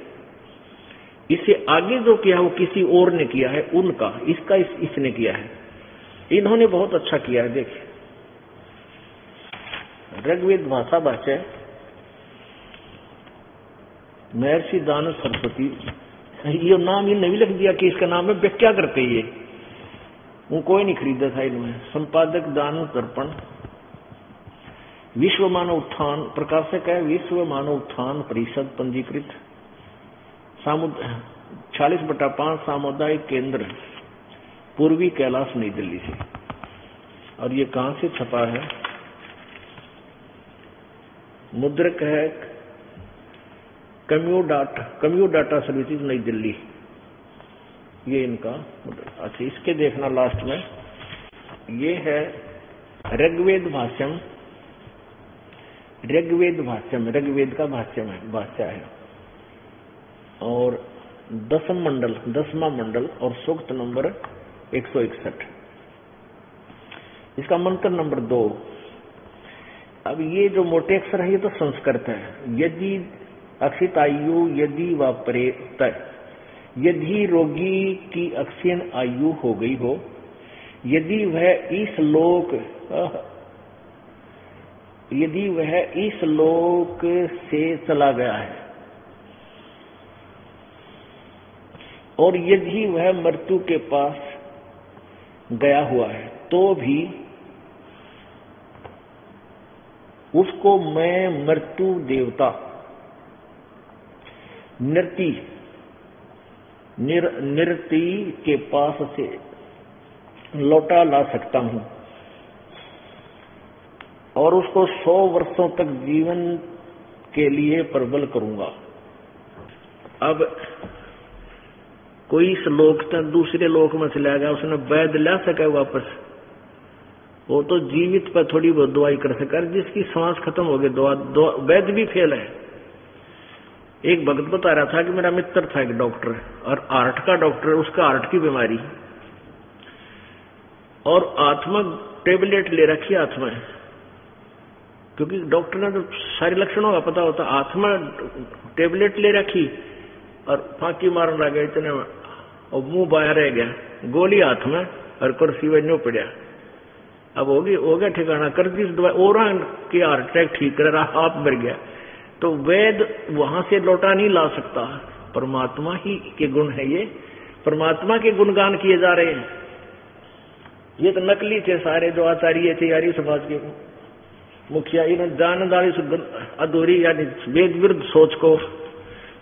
Speaker 2: इससे आगे जो किया वो किसी और ने किया है उनका, इसका इसने किया है। इन्होंने बहुत अच्छा किया है। देखिए ऋग्वेद भाषा भाष्य महर्षि दानद सरस्वती, ये नाम इन्होंने भी लिख दिया कि इसका नाम है व्याख्या करते। ये वो कोई नहीं खरीदा था इनमें। संपादक दानद दर्पण, विश्व मानव उत्थान, प्रकाशक है विश्व मानव उत्थान परिषद, पंजीकृत 46/5 सामुदायिक केंद्र, पूर्वी कैलाश, नई दिल्ली से। और ये कहां से छपा है, मुद्रक है कम्यू डाटा सर्विसेज, नई दिल्ली। ये इनका अच्छा, इसके देखना लास्ट में, ये है ऋग्वेद भाष्यम, ऋग्वेद का भाष्य है। और 10वां मंडल और सूक्त नंबर 161, इसका मंत्र नंबर 2। अब ये जो मोटे अक्षर है ये तो संस्कृत है। यदि अक्षितायु यदि व प्रेत, यदि रोगी की अक्षीण आयु हो गई हो, यदि वह इस लोक से चला गया है, और यदि वह मृत्यु के पास गया हुआ है, तो भी उसको मैं मृत्यु देवता निरति के पास से लौटा ला सकता हूं, और उसको 100 वर्षों तक जीवन के लिए प्रबल करूंगा। अब कोई इस लोक से दूसरे लोक में चला गया, उसने वैद ला सके वापस, वो तो जीवित पर थोड़ी बहुत दवाई कर सके। जिसकी सांस खत्म हो गई, वैद भी फेल है। एक भक्त बता रहा था कि मेरा मित्र था एक डॉक्टर, और हार्ट का डॉक्टर, उसका हार्ट की बीमारी, और आत्मा टेबलेट ले रखी आत्मा, क्योंकि डॉक्टर ने तो सारे लक्षणों का पता होता। आत्मा टेबलेट ले रखी और फांकी मारने लगे इतने, और मुंह बाहर रह गया, गोली हाथ में और कुर्सी में नो पड़ा। अब हो गया ठिकाना, कर दी दवाई, और की हार्ट अटैक ठीक कर रहा, आप मर गया। तो वेद वहां से लौटा नहीं ला सकता, परमात्मा ही के गुण है। ये परमात्मा के गुणगान किए जा रहे हैं। ये तो नकली थे सारे जो आचार्य थे आर्य समाज के मुखिया, इन्होंने जानदारी से अधूरी यानी वेद विरुद्ध सोच को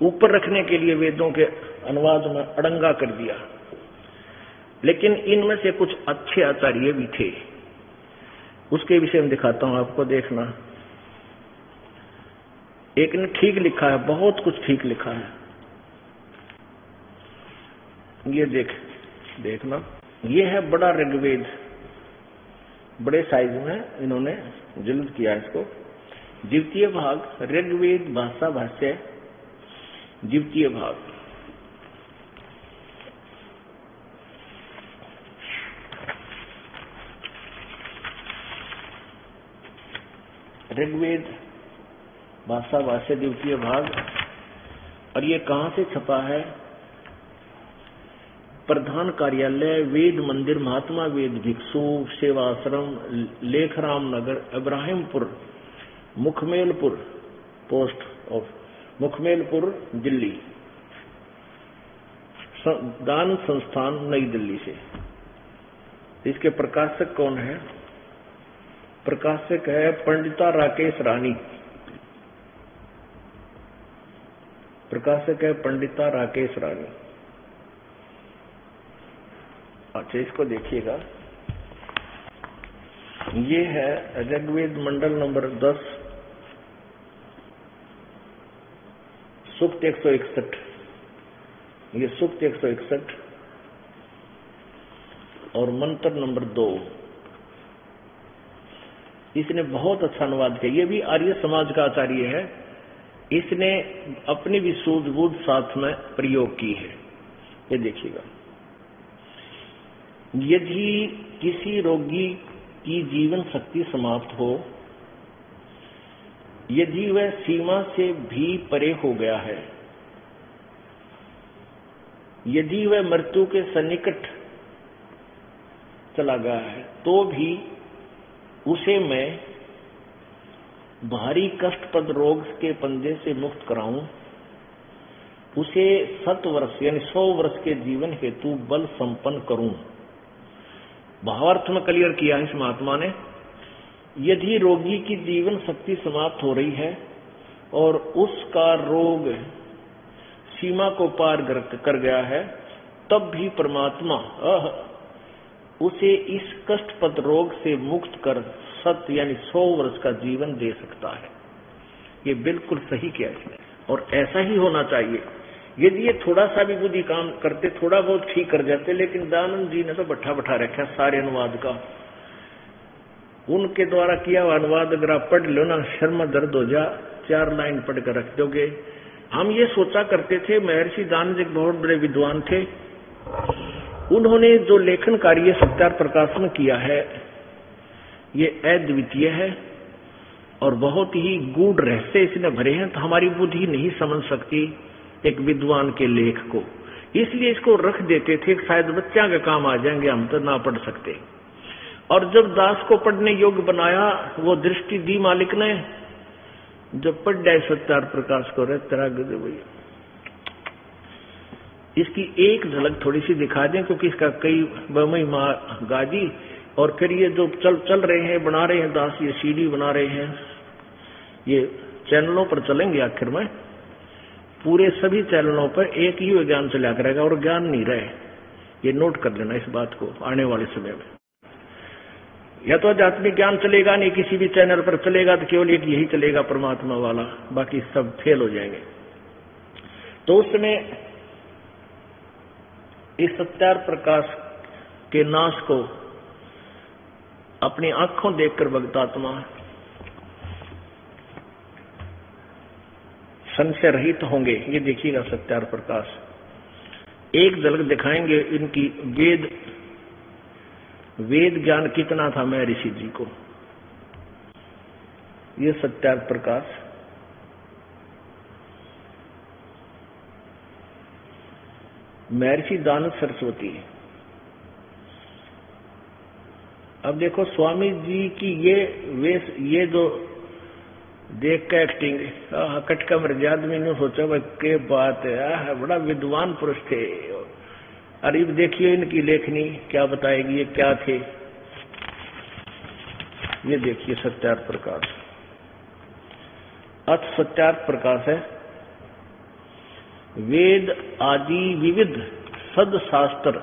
Speaker 2: ऊपर रखने के लिए वेदों के अनुवाद में अड़ंगा कर दिया। लेकिन इनमें से कुछ अच्छे आचार्य भी थे, उसके विषय में दिखाता हूं आपको, देखना। एक ने ठीक लिखा है, बहुत कुछ ठीक लिखा है। ये देखना, ये है बड़ा ऋग्वेद, बड़े साइज में इन्होंने जिल्द किया इसको। द्वितीय भाग ऋग्वेद भाषा भाष्य, द्वितीय भाग। ऋग्वेद भाषा भाष्य द्वितीय भाग। और ये कहां से छपा है, प्रधान कार्यालय वेद मंदिर महात्मा वेद भिक्षु सेवाश्रम लेखराम नगर इब्राहिमपुर मुखमेलपुर पोस्ट ऑफ मुखमेलपुर दिल्ली, दान संस्थान नई दिल्ली से। इसके प्रकाशक कौन है, प्रकाशक है पंडिता राकेश रानी, प्रकाशक है पंडिता राकेश रानी। अच्छा, इसको देखिएगा, ये है ऋग्वेद मंडल नंबर 10, सूक्त 161। ये सूक्त 161 और मंत्र नंबर 2। इसने बहुत अच्छा अनुवाद किया। ये भी आर्य समाज का आचार्य है। इसने अपनी भी सूझबूझ साथ में प्रयोग की है। ये देखिएगा, यदि किसी रोगी की जीवन शक्ति समाप्त हो, यदि वह सीमा से भी परे हो गया है, यदि वह मृत्यु के सन्निकट चला गया है, तो भी उसे मैं भारी कष्टप्रद रोग के पंजे से मुक्त कराऊं, उसे 7 वर्ष यानी 100 वर्ष के जीवन हेतु बल संपन्न करूं। भावार्थ में क्लियर किया इस महात्मा ने। यदि रोगी की जीवन शक्ति समाप्त हो रही है और उसका रोग सीमा को पार कर गया है, तब भी परमात्मा उसे इस कष्टप्रद रोग से मुक्त कर 7 यानी 100 वर्ष का जीवन दे सकता है। ये बिल्कुल सही किया इसने, और ऐसा ही होना चाहिए। यदि ये थोड़ा सा भी बुद्धि काम करते, थोड़ा बहुत ठीक कर जाते, लेकिन दयानंद जी ने तो बैठा रखा सारे अनुवाद का। उनके द्वारा किया हुआ अनुवाद अगर आप पढ़ लो ना, शर्म में दर्द हो जा, 4 लाइन पढ़ कर रख दोगे। हम ये सोचा करते थे, महर्षि दयानंद एक बहुत बड़े विद्वान थे, उन्होंने जो लेखन कार्य सत्यार्थ प्रकाश में किया है, ये अद्वितीय है और बहुत ही गूढ़ रहस्य इसने भरे हैं, तो हमारी बुद्धि नहीं समझ सकती एक विद्वान के लेख को, इसलिए इसको रख देते थे, शायद बच्चा का काम आ जाएंगे, हम तो ना पढ़ सकते। और जब दास को पढ़ने योग्य बनाया, वो दृष्टि दी मालिक ने, जब पढ़ जाए सत्यार्थ प्रकाश को, रे तेरा गजब भैया। इसकी एक झलक थोड़ी सी दिखा दें, क्योंकि इसका कई बमई गाजी, और फिर ये जो चल रहे हैं, बना रहे हैं दास, ये सीडी बना रहे हैं, ये चैनलों पर चलेंगे। आखिर में पूरे सभी चैनलों पर एक ही ज्ञान चला करेगा और ज्ञान नहीं रहे। ये नोट कर लेना इस बात को, आने वाले समय में या तो आध्यात्मिक ज्ञान चलेगा नहीं, किसी भी चैनल पर चलेगा तो केवल एक यही चलेगा परमात्मा वाला, बाकी सब फेल हो जाएंगे। तो उस समय इस सत्यार्थ प्रकाश के नाश को अपनी आंखों देखकर भक्तात्मा संशय रहित होंगे। ये देखिएगा सत्यार्थ प्रकाश, एक झलक दिखाएंगे इनकी वेद ज्ञान कितना था महर्षि जी को। ये सत्यार्थ प्रकाश महर्षि दयानंद सरस्वती। अब देखो स्वामी जी की ये जो देख के एक्टिंग, कटका मर्जी आदमी ने सोचा भाई के बात है, बड़ा विद्वान पुरुष थे। अरे देखिए इनकी लेखनी क्या बताएगी, ये क्या थे। ये देखिए सत्यार्थ प्रकाश, अथ सत्यार्थ प्रकाश है। वेद आदि विविध सदशास्त्र,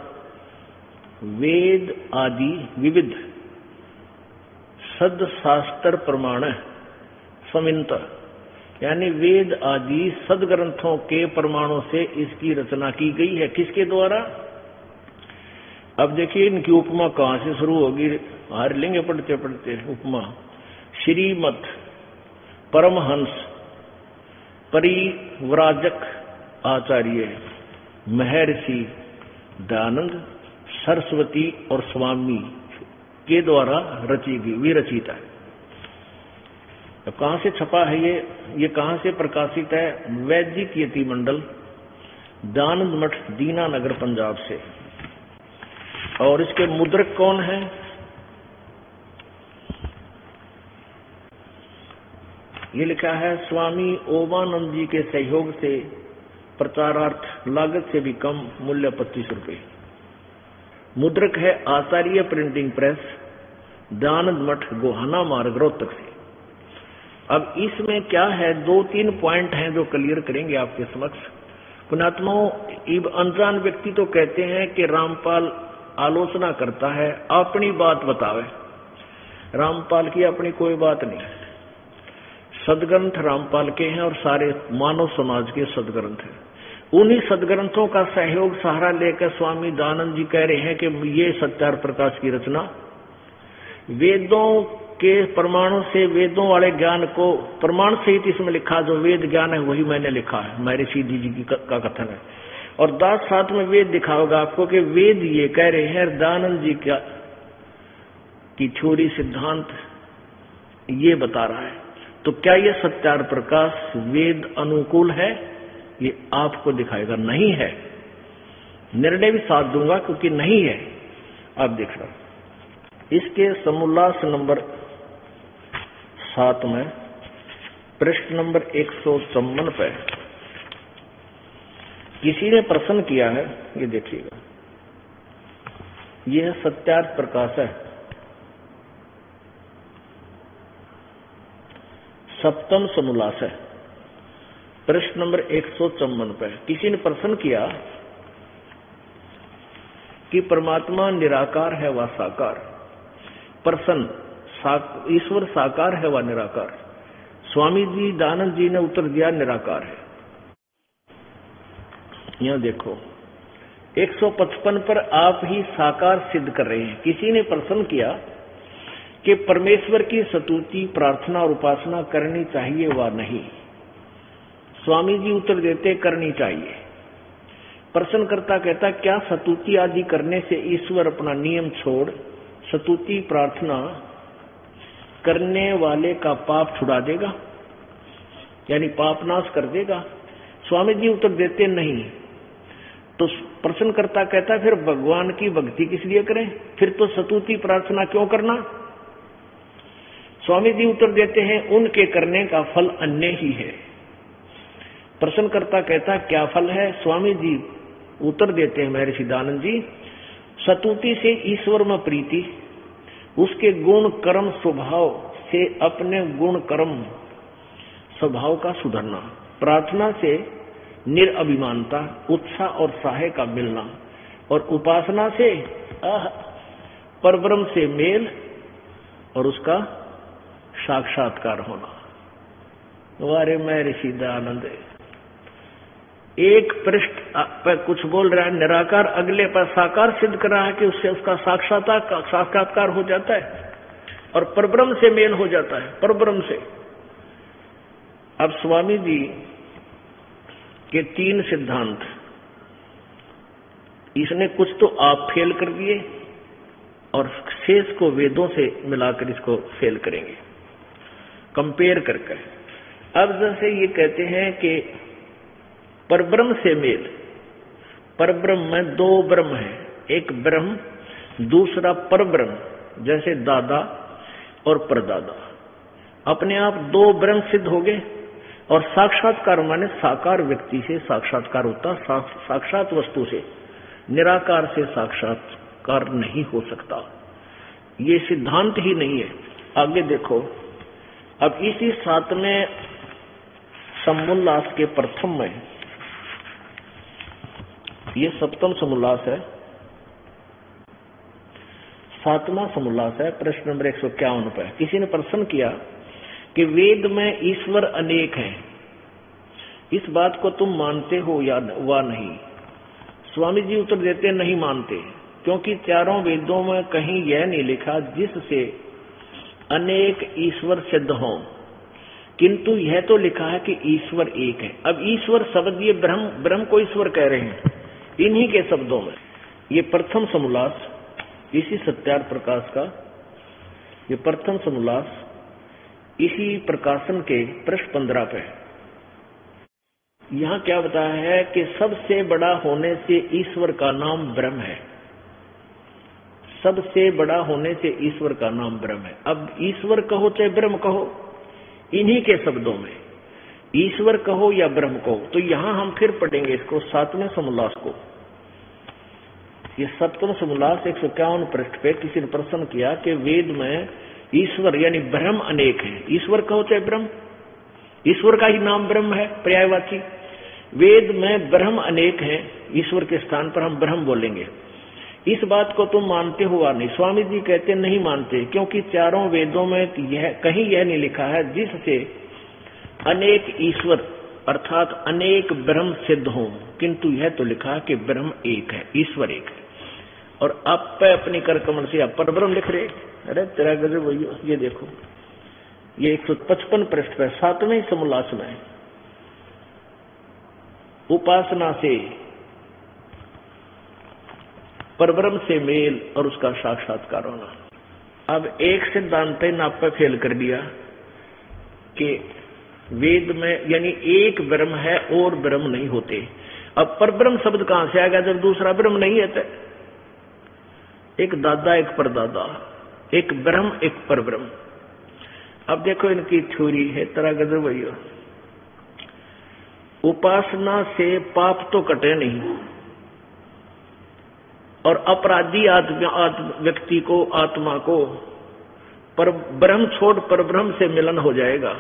Speaker 2: वेद आदि विविध सदशास्त्र प्रमाण समिंत, यानी वेद आदि सदग्रंथों के प्रमाणों से इसकी रचना की गई है। किसके द्वारा? अब देखिए इनकी उपमा कहां से शुरू होगी, हार लेंगे पढ़ते पढ़ते। उपमा श्रीमत परमहंस परिव्राजक आचार्य महर्षि दयानंद सरस्वती और स्वामी के द्वारा रची गई, विरचित है। तो कहां से छपा है ये कहां से प्रकाशित है? वैदिक यति मंडल, दयानंद मठ, दीनानगर, पंजाब से। और इसके मुद्रक कौन है? ये लिखा है स्वामी ओमानंद जी के सहयोग से प्रचारार्थ लागत से भी कम मूल्य 25 रुपये। मुद्रक है आचार्य प्रिंटिंग प्रेस, दयानंद मठ, गोहाना मार्ग, रोहतक से। अब इसमें क्या है, 2-3 पॉइंट हैं जो क्लियर करेंगे आपके समक्ष। पुण्यात्माओं, अनजान व्यक्ति तो कहते हैं कि रामपाल आलोचना करता है, अपनी बात बतावे। रामपाल की अपनी कोई बात नहीं, सदग्रंथ रामपाल के हैं और सारे मानव समाज के सदग्रंथ हैं। उन्हीं सदग्रंथों का सहयोग सहारा लेकर स्वामी दयानंद जी कह रहे हैं कि ये सत्यार्थ प्रकाश की रचना वेदों के प्रमाणों से, वेदों वाले ज्ञान को प्रमाण सहित इसमें लिखा, जो वेद ज्ञान है वही मैंने लिखा है, मेरे सीधी जी का कथन है। और दास साथ में वेद दिखाओगा आपको कि वेद ये कह रहे हैं, दयानंद जी की थ्योरी सिद्धांत ये बता रहा है। तो क्या ये सत्यार्थ प्रकाश वेद अनुकूल है? ये आपको दिखाएगा नहीं है। निर्णय भी साथ दूंगा क्योंकि नहीं है। आप देख रहे इसके समोल्लास नंबर 7 में पृष्ठ नंबर 154 पे किसी ने प्रश्न किया है, ये देखिएगा, यह सत्यार्थ प्रकाश है, 7वां समोल्लास है, पृष्ठ नंबर 154 पे किसी ने प्रश्न किया कि परमात्मा निराकार है व साकार। प्रश्न, ईश्वर साकार है व निराकार? स्वामी जी दयानंद जी ने उत्तर दिया निराकार है। यहां देखो 155 पर आप ही साकार सिद्ध कर रहे हैं। किसी ने प्रश्न किया कि परमेश्वर की स्तुति, प्रार्थना और उपासना करनी चाहिए व नहीं? स्वामी जी उत्तर देते करनी चाहिए। प्रश्नकर्ता कहता क्या स्तुति आदि करने से ईश्वर अपना नियम छोड़ स्तुति प्रार्थना करने वाले का पाप छुड़ा देगा, यानी पाप नाश कर देगा? स्वामी जी उत्तर देते नहीं। तो प्रश्नकर्ता कहता फिर भगवान की भक्ति किस लिए करें, फिर तो स्तुति प्रार्थना क्यों करना? स्वामी जी उत्तर देते हैं उनके करने का फल अन्य ही है। प्रश्नकर्ता कहता क्या फल है? स्वामी जी उत्तर देते हैं महर्षि दयानंद जी, स्तुति से ईश्वर में प्रीति, उसके गुण कर्म स्वभाव से अपने गुण कर्म स्वभाव का सुधरना, प्रार्थना से निरअभिमानता, उत्साह और सहाय का मिलना, और उपासना से परब्रह्म से मेल और उसका साक्षात्कार होना। वारे महर्षि दयानंद एक पृष्ठ पर कुछ बोल रहा है निराकार, अगले पर साकार सिद्ध कर रहा है कि उससे उसका साक्षात्कार हो जाता है और परब्रह्म से मेल हो जाता है, परब्रह्म से। अब स्वामी जी के 3 सिद्धांत, इसने कुछ तो आप फेल कर दिए और शेष को वेदों से मिलाकर इसको फेल करेंगे, कंपेयर करके। अब जैसे ये कहते हैं कि परब्रह्म से मेल, परब्रह्म में 2 ब्रह्म है, एक ब्रह्म दूसरा परब्रह्म, जैसे दादा और परदादा, अपने आप 2 ब्रह्म सिद्ध हो गए। और साक्षात्कार माने साकार व्यक्ति से साक्षात्कार होता, साक्षात वस्तु से, निराकार से साक्षात्कार नहीं हो सकता। ये सिद्धांत ही नहीं है। आगे देखो, अब इसी 7वें समोल्लास के प्रथम में, ये 7वां समोल्लास है, 7वां समोल्लास है, प्रश्न नंबर 151 पे किसी ने प्रश्न किया कि वेद में ईश्वर अनेक हैं, इस बात को तुम मानते हो या वा नहीं? स्वामी जी उत्तर देते नहीं मानते, क्योंकि चारों वेदों में कहीं यह नहीं लिखा जिससे अनेक ईश्वर सिद्ध हों, किंतु यह तो लिखा है कि ईश्वर एक है। अब ईश्वर शब्द ये ब्रह्म को ईश्वर कह रहे हैं इन्हीं के शब्दों में। ये प्रथम समोल्लास इसी सत्यार्थ प्रकाश का, ये प्रथम समोल्लास इसी प्रकाशन के पृष्ठ 15 पे यहां क्या बताया है कि सबसे बड़ा होने से ईश्वर का नाम ब्रह्म है। सबसे बड़ा होने से ईश्वर का नाम ब्रह्म है। अब ईश्वर कहो चाहे ब्रह्म कहो, इन्हीं के शब्दों में ईश्वर कहो या ब्रह्म कहो। तो यहां हम फिर पढ़ेंगे इसको 7वें समोल्लास को। ये 7वां समोल्लास 151 पृष्ठ पे किसी ने प्रश्न किया कि वेद में ईश्वर यानी ब्रह्म अनेक है, ईश्वर कहो चाहे ब्रह्म, ईश्वर का ही नाम ब्रह्म है पर्यायवाची। वेद में ब्रह्म अनेक हैं, ईश्वर के स्थान पर हम ब्रह्म बोलेंगे, इस बात को तुम मानते हो या नहीं? स्वामी जी कहते नहीं मानते, क्योंकि चारों वेदों में कहीं यह नहीं लिखा है जिससे अनेक ईश्वर अर्थात अनेक ब्रह्म सिद्ध हो, किंतु यह तो लिखा कि ब्रह्म एक है, ईश्वर एक है। और आप पे अपनी कर कमल से अपर ब्रह्म लिख रहे। अरे तेरा गजब वही, ये देखो, ये 155 पृष्ठ पर 7वें समोल्लास में उपासना से परब्रह्म से मेल और उसका साक्षात्कार होना। अब एक सिद्धांत ने आप पे फेल कर दिया कि वेद में यानी एक ब्रह्म है और ब्रह्म नहीं होते। अब परब्रह्म शब्द कहां से आ गया जब दूसरा ब्रह्म नहीं है? तो एक दादा एक परदादा, एक ब्रह्म एक परब्रह्म। अब देखो इनकी थ्योरी है तरह गजब भैया। उपासना से पाप तो कटे नहीं और अपराधी व्यक्ति को आत्मा को पर ब्रह्म छोड़ पर ब्रह्म से मिलन हो जाएगा।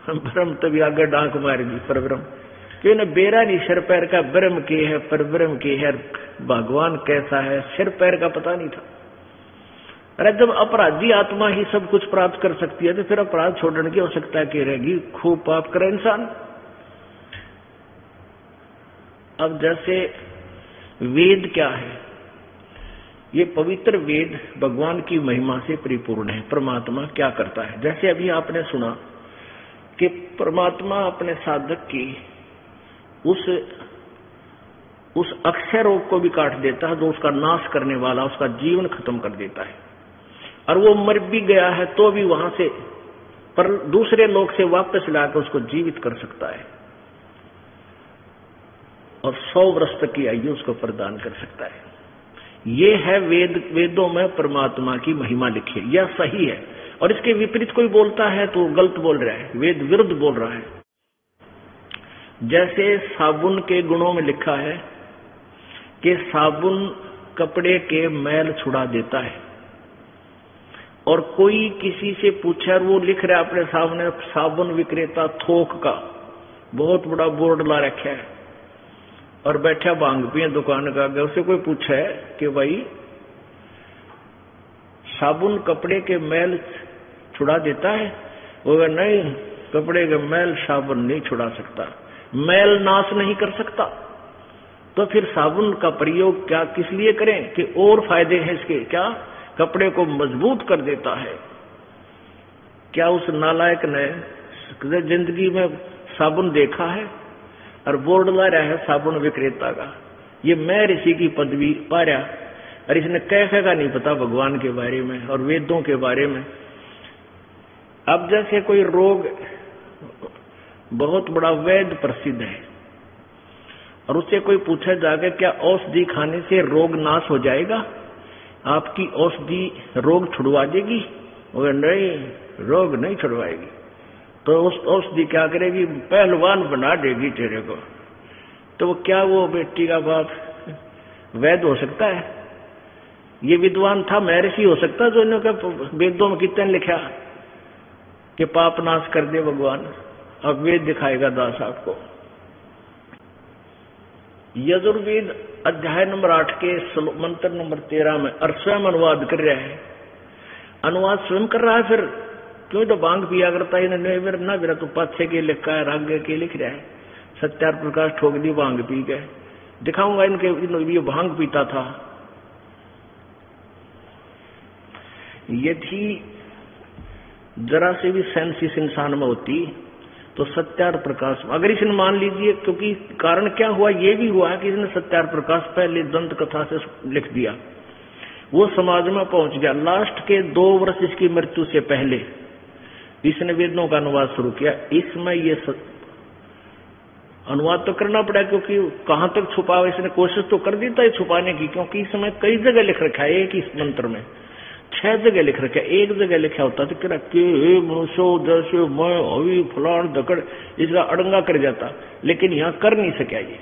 Speaker 2: ब्रह्म तभी आगे डांक मारेगी पर ब्रह्म, क्यों न बेरा नहीं सिर पैर का ब्रह्म के है पर ब्रह्म के है, भगवान कैसा है सिर पैर का पता नहीं था। अरे जब अपराधी आत्मा ही सब कुछ प्राप्त कर सकती है तो फिर अपराध छोड़ने की आवश्यकता की रहेगी? खूब पाप करे इंसान। अब जैसे वेद क्या है? ये पवित्र वेद भगवान की महिमा से परिपूर्ण है। परमात्मा क्या करता है? जैसे अभी आपने सुना कि परमात्मा अपने साधक की उस अक्षय रोग को भी काट देता है जो उसका नाश करने वाला, उसका जीवन खत्म कर देता है। और वो मर भी गया है तो भी वहां से पर दूसरे लोक से वापस लाकर उसको जीवित कर सकता है और 100 वर्ष तक की आयु उसको प्रदान कर सकता है। ये है वेदों में परमात्मा की महिमा लिखी है। यह सही है और इसके विपरीत कोई बोलता है तो गलत बोल रहा है, वेद विरुद्ध बोल रहा है। जैसे साबुन के गुणों में लिखा है कि साबुन कपड़े के मैल छुड़ा देता है, और कोई किसी से पूछा और वो लिख रहा है अपने सामने साबुन विक्रेता थोक का बहुत बड़ा बोर्ड ला रखा है और बैठा भांग पिए दुकान का आगे, उससे कोई पूछा है कि भाई साबुन कपड़े के मैल छुड़ा देता है? वो नहीं, कपड़े के मैल साबुन नहीं छुड़ा सकता, मैल नाश नहीं कर सकता। तो फिर साबुन का प्रयोग क्या किस लिए करें कि और फायदे हैं इसके? क्या कपड़े को मजबूत कर देता है? क्या उस नालायक ने जिंदगी में साबुन देखा है? और बोर्ड ला रहा है साबुन विक्रेता का, ये मैं ऋषि की पदवी पा रहा, और इसने कैफे का नहीं पता भगवान के बारे में और वेदों के बारे में। अब जैसे कोई रोग बहुत बड़ा वैद्य प्रसिद्ध है और उससे कोई पूछा जाएगा क्या औषधि खाने से रोग नाश हो जाएगा? आपकी औषधि रोग छुड़वा देगी? वो नहीं, रोग नहीं छुड़वाएगी। तो उस औषधि क्या करेगी? पहलवान बना देगी तेरे को। तो वो क्या वो बेटी का बाप वैद्य हो सकता है? ये विद्वान था, महर्षि हो सकता है जो इन्होंने वेदों में कितने लिखा कि पाप नाश कर दे भगवान। अब वेद दिखाएगा दास आपको। यजुर्वेद अध्याय नंबर 8 के मंत्र नंबर 13 में और स्वयं अनुवाद कर रहा है। अनुवाद स्वयं कर रहा है, फिर क्यों तो भांग पिया करता है ना, मेरा तो पाछे के लिखा है, आगे के लिख रहा है। सत्यार प्रकाश ठोक दी भांग पी के, दिखाऊंगा इनके ये भांग पीता था। यदि जरा से भी सेंस इस इंसान में होती तो सत्यार प्रकाश, अगर इसने मान लीजिए, क्योंकि कारण क्या हुआ, ये भी हुआ कि इसने सत्यार प्रकाश पहले दंत कथा से लिख दिया, वो समाज में पहुंच गया। लास्ट के 2 वर्ष इसकी मृत्यु से पहले इसने वेदों का अनुवाद शुरू किया। इसमें ये अनुवाद तो करना पड़ा, क्योंकि कहां तक छुपा, इसने कोशिश तो कर दी था छुपाने की, क्योंकि इसमें कई जगह लिख रखा है। एक इस मंत्र में 6 जगह लिख रखा है, एक जगह लिखा होता तो क्या कि मनुष्य जैसे मैं अभी फलान दकड़ इसका अड़ंगा कर जाता, लेकिन यहां कर नहीं सका, ये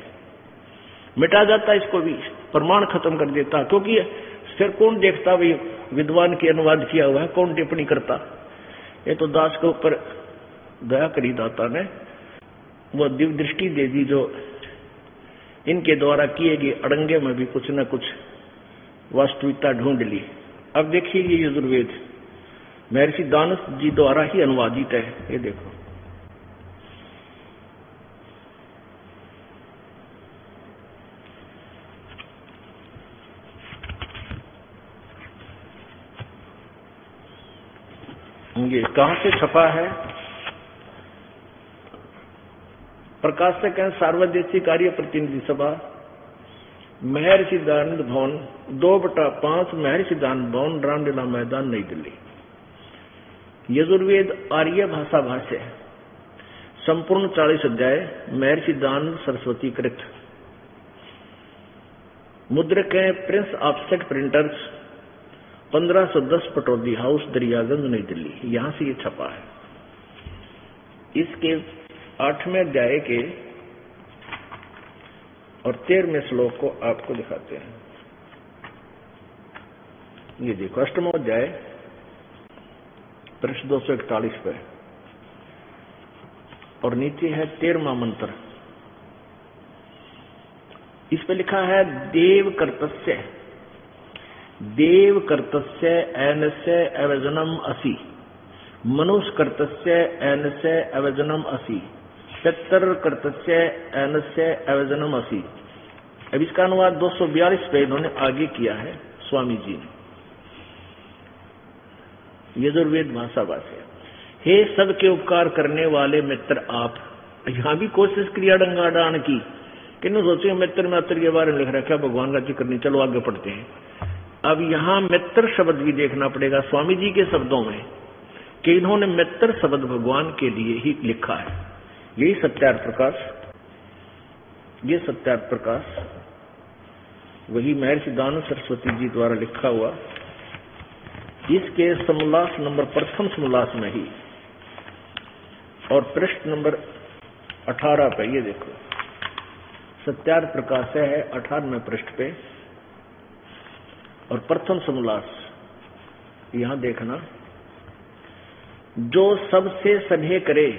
Speaker 2: मिटा जाता, इसको भी प्रमाण खत्म कर देता। क्योंकि फिर कौन देखता भाई विद्वान की अनुवाद किया हुआ है, कौन टिप्पणी करता? ये तो दास के ऊपर दया करी दाता ने, वो दिव्य दृष्टि दे दी जो इनके द्वारा किए गए अड़ंगे में भी कुछ न कुछ वास्तविकता ढूंढ ली। अब देखिए ये यजुर्वेद महर्षि दानव जी द्वारा ही अनुवादित है। ये देखो, ये कहां से छपा है? प्रकाशक है सार्वदेशीय कार्य प्रतिनिधि सभा, महर्षि दानंद भवन, 2/5 महर्षि दानंद भवन, रामलीला मैदान, नई दिल्ली। यजुर्वेद आर्य भाषा भाष्य, संपूर्ण 40 अध्याय, महर्षि दानंद सरस्वती कृत। मुद्रक है Prince offset printers, 1510 Pataudi house, Daryaganj, नई दिल्ली। यहां से ये छपा है। इसके 8वें अध्याय के और 13वें श्लोक को आपको दिखाते हैं। ये देखो, 8वां अध्याय पृष्ठ 241 पे, और नीचे है 13वां मंत्र। इस पे लिखा है देव कर्तस्य, देव कर्तस्य एनस्य अवजनम असि, मनुष्य कर्तस्य एनस्य अवजनम असि, पितर कर्तस्य एनस्य अवजनम असि। अब इसका अनुवाद 242 पे इन्होंने आगे किया है स्वामी जी ने। यजुर्वेद भाषा भाष्य, हे सबके उपकार करने वाले मित्र आप। यहां भी कोशिश क्रिया डंगाडान की, किन्होंने सोचे मित्र मात्र के बारे में लिख रखा, भगवान का जिक्र नहीं, चलो आगे पढ़ते हैं। अब यहां मित्र शब्द भी देखना पड़ेगा स्वामी जी के शब्दों में, कि इन्होंने मित्र शब्द भगवान के लिए ही लिखा है। यही सत्यार्थ प्रकाश, ये सत्यार्थ प्रकाश वही महर्षि दानव सरस्वती जी द्वारा लिखा हुआ, इसके समोल्लास नंबर, प्रथम समोल्लास में ही और पृष्ठ नंबर 18 पे, ये देखो सत्यार्थ प्रकाश है 18वें पृष्ठ पे और प्रथम समोल्लास। यहां देखना, जो सबसे स्नेह करे,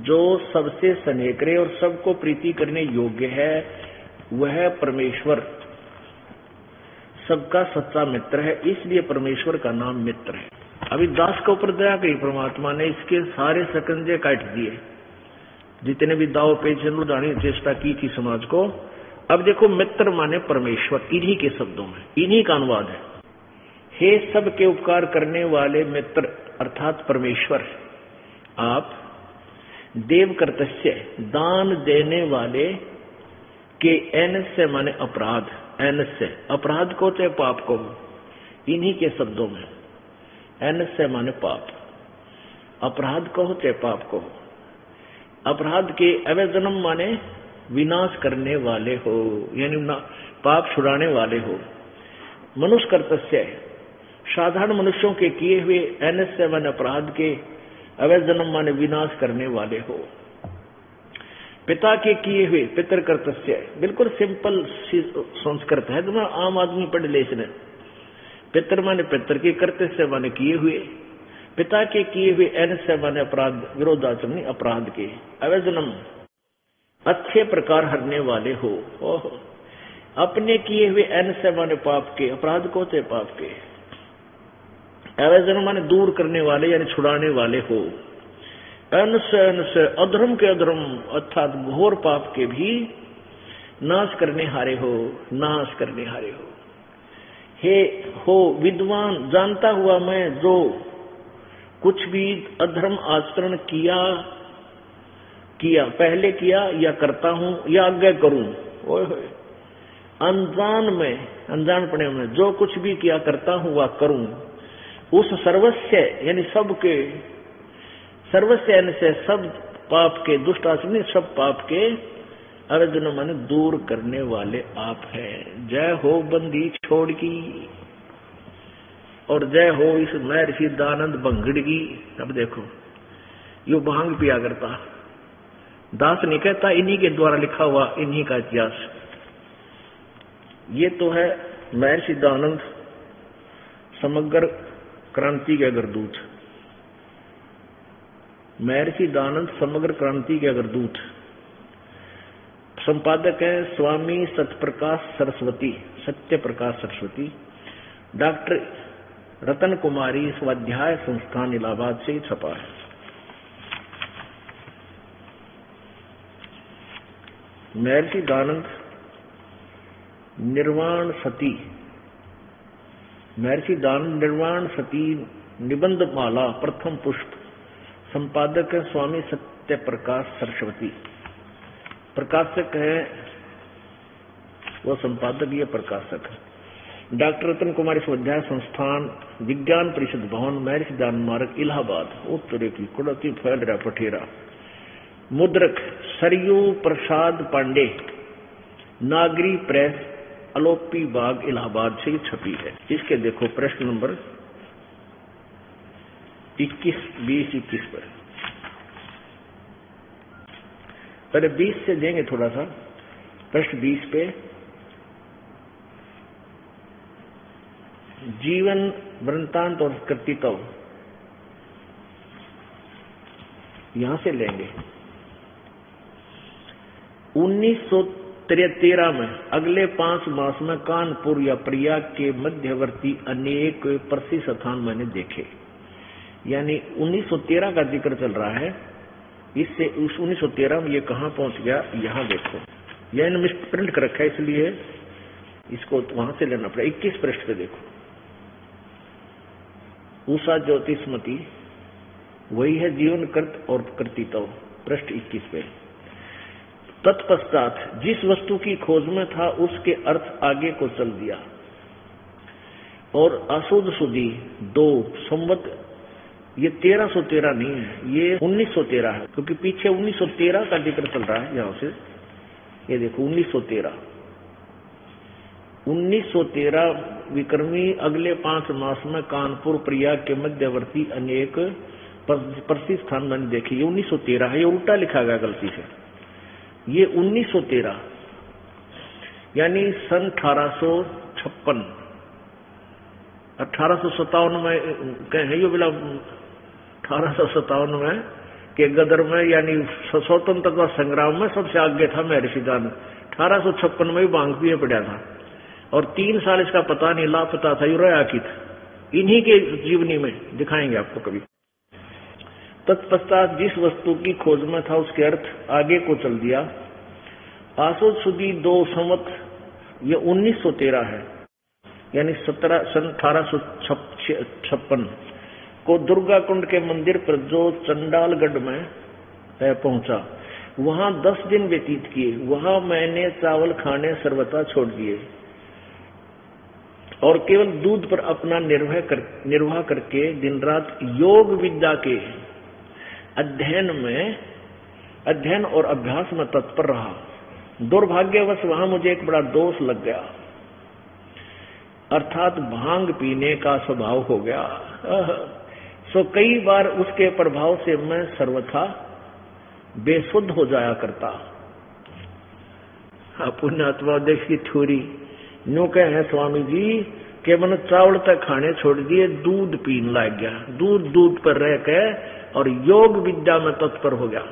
Speaker 2: जो सबसे स्नेह करे और सबको प्रीति करने योग्य है, वह परमेश्वर सबका सच्चा मित्र है। इसलिए परमेश्वर का नाम मित्र है। अभी दास के ऊपर दया करी परमात्मा ने, इसके सारे शकंजे काट दिए, जितने भी दाव पेच लुटाने चेष्टा की थी समाज को। अब देखो, मित्र माने परमेश्वर, इन्हीं के शब्दों में, इन्हीं का अनुवाद है। हे सबके उपकार करने वाले मित्र अर्थात परमेश्वर आप, देव कर्तस्य दान देने वाले के, एन से माने अपराध, एन से अपराध को चाहे पाप को, इन्हीं के शब्दों में, एन से माने पाप, अपराध को चाहे पाप को, अपराध के अवजनम माने विनाश करने वाले हो, यानी पाप छुड़ाने वाले हो। मनुष्य कर्तस्य साधारण मनुष्यों के किए हुए, एन से माने अपराध के, अवजनम माने विनाश करने वाले हो। पिता के किए हुए, पितर कर्तस्य, बिल्कुल सिंपल संस्कृत है, तो आम आदमी पढ़ ले इसने। पितर माने पितर के, कर्तस्य माने किए हुए, पिता के किए हुए, एन से माने अपराध, विरोधाचरण अपराध के, अवजनम अच्छे प्रकार हरने वाले हो। ओहो, अपने किए हुए, एन से माने पाप के, अपराध को से पाप के, अवजनम माने दूर करने वाले यानी छुड़ाने वाले हो। एन से अधर्म के अधर्म अर्थात घोर पाप के भी नाश करने हारे हो, नाश करने हारे हो। हे हो विद्वान, जानता हुआ मैं जो कुछ भी अधर्म आचरण किया पहले किया या करता हूं या आगे करूं, ओए होए, अनजान में, अनजानपने में जो कुछ भी किया करता हूं वह करूं, उस सर्वस्व यानी सबके, सर्वस्व यानी से सब पाप के, दुष्ट आचरण सब पाप के अर्जुन मन दूर करने वाले आप हैं। जय हो बंदी छोड़ की, और जय हो इस महर्षि दानंद भंगड़ की। अब देखो, यो भांग पिया करता, दास नहीं कहता, इन्हीं के द्वारा लिखा हुआ, इन्हीं का इतिहास। ये तो है महर्षि दानंद समग्र क्रांति के अग्रदूत, महर्षि दानंद समग्र क्रांति के अग्रदूत। संपादक है स्वामी सत्यप्रकाश सरस्वती, सत्य प्रकाश सरस्वती। डॉक्टर रतन कुमारी स्वाध्याय संस्थान इलाहाबाद से छपा है। महर्षि दयानंद निर्वाण सती, महर्षि दयानंद निर्वाण सती निबंध माला प्रथम पुष्प, संपादक है स्वामी सत्य प्रकाश सरस्वती। प्रकाशक है वो संपादक, ये प्रकाशक है। डॉक्टर रतन कुमारी स्वाध्याय संस्थान विज्ञान परिषद भवन, महर्षि दयानंद मार्ग, इलाहाबाद। उत्तरे की कुड़ती फैल रहा पठेरा। मुद्रक सरयू प्रसाद पांडे, नागरी प्रेस, अलोपी बाग, इलाहाबाद से छपी है। इसके देखो प्रश्न नंबर 21, 20, 21 पर। पहले 20 से देंगे थोड़ा सा। प्रश्न 20 पे जीवन वृत्तांत और कृतित्व यहां से लेंगे। 1913 में अगले 5 मास में कानपुर या प्रयाग के मध्यवर्ती अनेक प्रसिद्ध स्थान मैंने देखे। यानी 1913 का जिक्र चल रहा है। इससे उस 1913 में ये कहां पहुंच गया, यहां देखो। यह इन्होंने प्रिंट कर रखा है, इसलिए इसको वहां से लेना पड़ेगा। 21 पृष्ठ पे देखो, उषा ज्योतिषमती, वही है जीवन कृत और कृतित्व। पृष्ठ 21 पे तत्पश्चात जिस वस्तु की खोज में था उसके अर्थ आगे को चल दिया और असुद सुदी 2 संवत, ये 1313 नहीं है, ये 1913 है, क्योंकि पीछे 1913 का जिक्र चल रहा है। यहां से ये देखो 1913 विक्रमी अगले 5 मास में कानपुर प्रयाग के मध्यवर्ती अनेक प्रसिद्ध स्थान मैंने देखे। ये 1913 है, ये उल्टा लिखा गया गलती से। ये 1913 यानी सन 1856, 1857 में कहें, ये बोला 1857 में के गदर में, यानी स्वतंत्रता संग्राम में सबसे आगे था महर्षि दयानंद। 1856 में भी बांग पिए पड़ा था और 3 साल इसका पता नहीं, लापता था, युरा की था। इन्हीं के जीवनी में दिखाएंगे आपको कभी। तत्पश्चात जिस वस्तु की खोज में था उसके अर्थ आगे को चल दिया। आसुद सुदी 2 संवत, ये 1913 है, यानी सन 1856 को दुर्गा कुंड के मंदिर पर जो चंडालगढ़ में पहुंचा, वहां 10 दिन व्यतीत किए। वहां मैंने चावल खाने सर्वथा छोड़ दिए और केवल दूध पर अपना निर्वाह करके दिन रात योग विद्या के अध्ययन और अभ्यास में तत्पर रहा। दुर्भाग्यवश वहां मुझे एक बड़ा दोष लग गया, अर्थात भांग पीने का स्वभाव हो गया। सो कई बार उसके प्रभाव से मैं सर्वथा बेसुध हो जाया करता। पुण्यात्मा देश की थ्योरी न्यू कहे हैं स्वामी जी के मन चावल तक खाने छोड़ दिए, दूध पीने लग गया। दूध पर रह के और योग विद्या में तत्पर हो गया।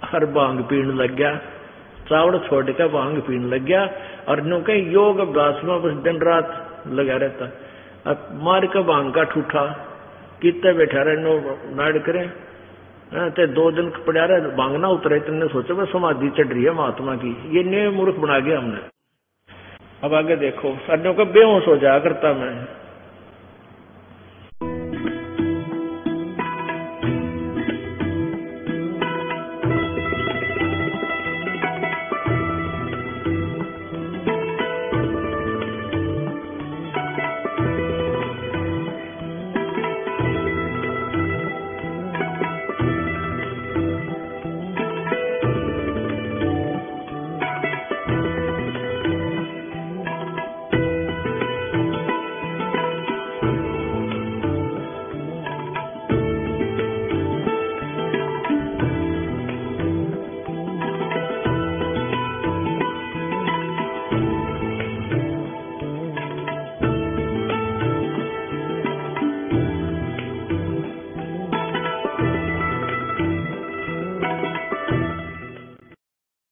Speaker 2: हर भांग पीने लग गया, चावल छोड़ के भांग पीने लग गया और न्यू कहे योग अभ्यास में बस दिन रात लगा रहता। अब मार के भांग का ठूठा कितने बैठा रहे, नो नाड़ करे ते 2 दिन पड़ा रहे, भांग ना उतरे। तुमने सोचा बस समाधि चढ़ रही है महात्मा की। ये नए मूर्ख बना गया हमने। अब आगे देखो, अन्यों का बेहोश हो जाया करता मैं।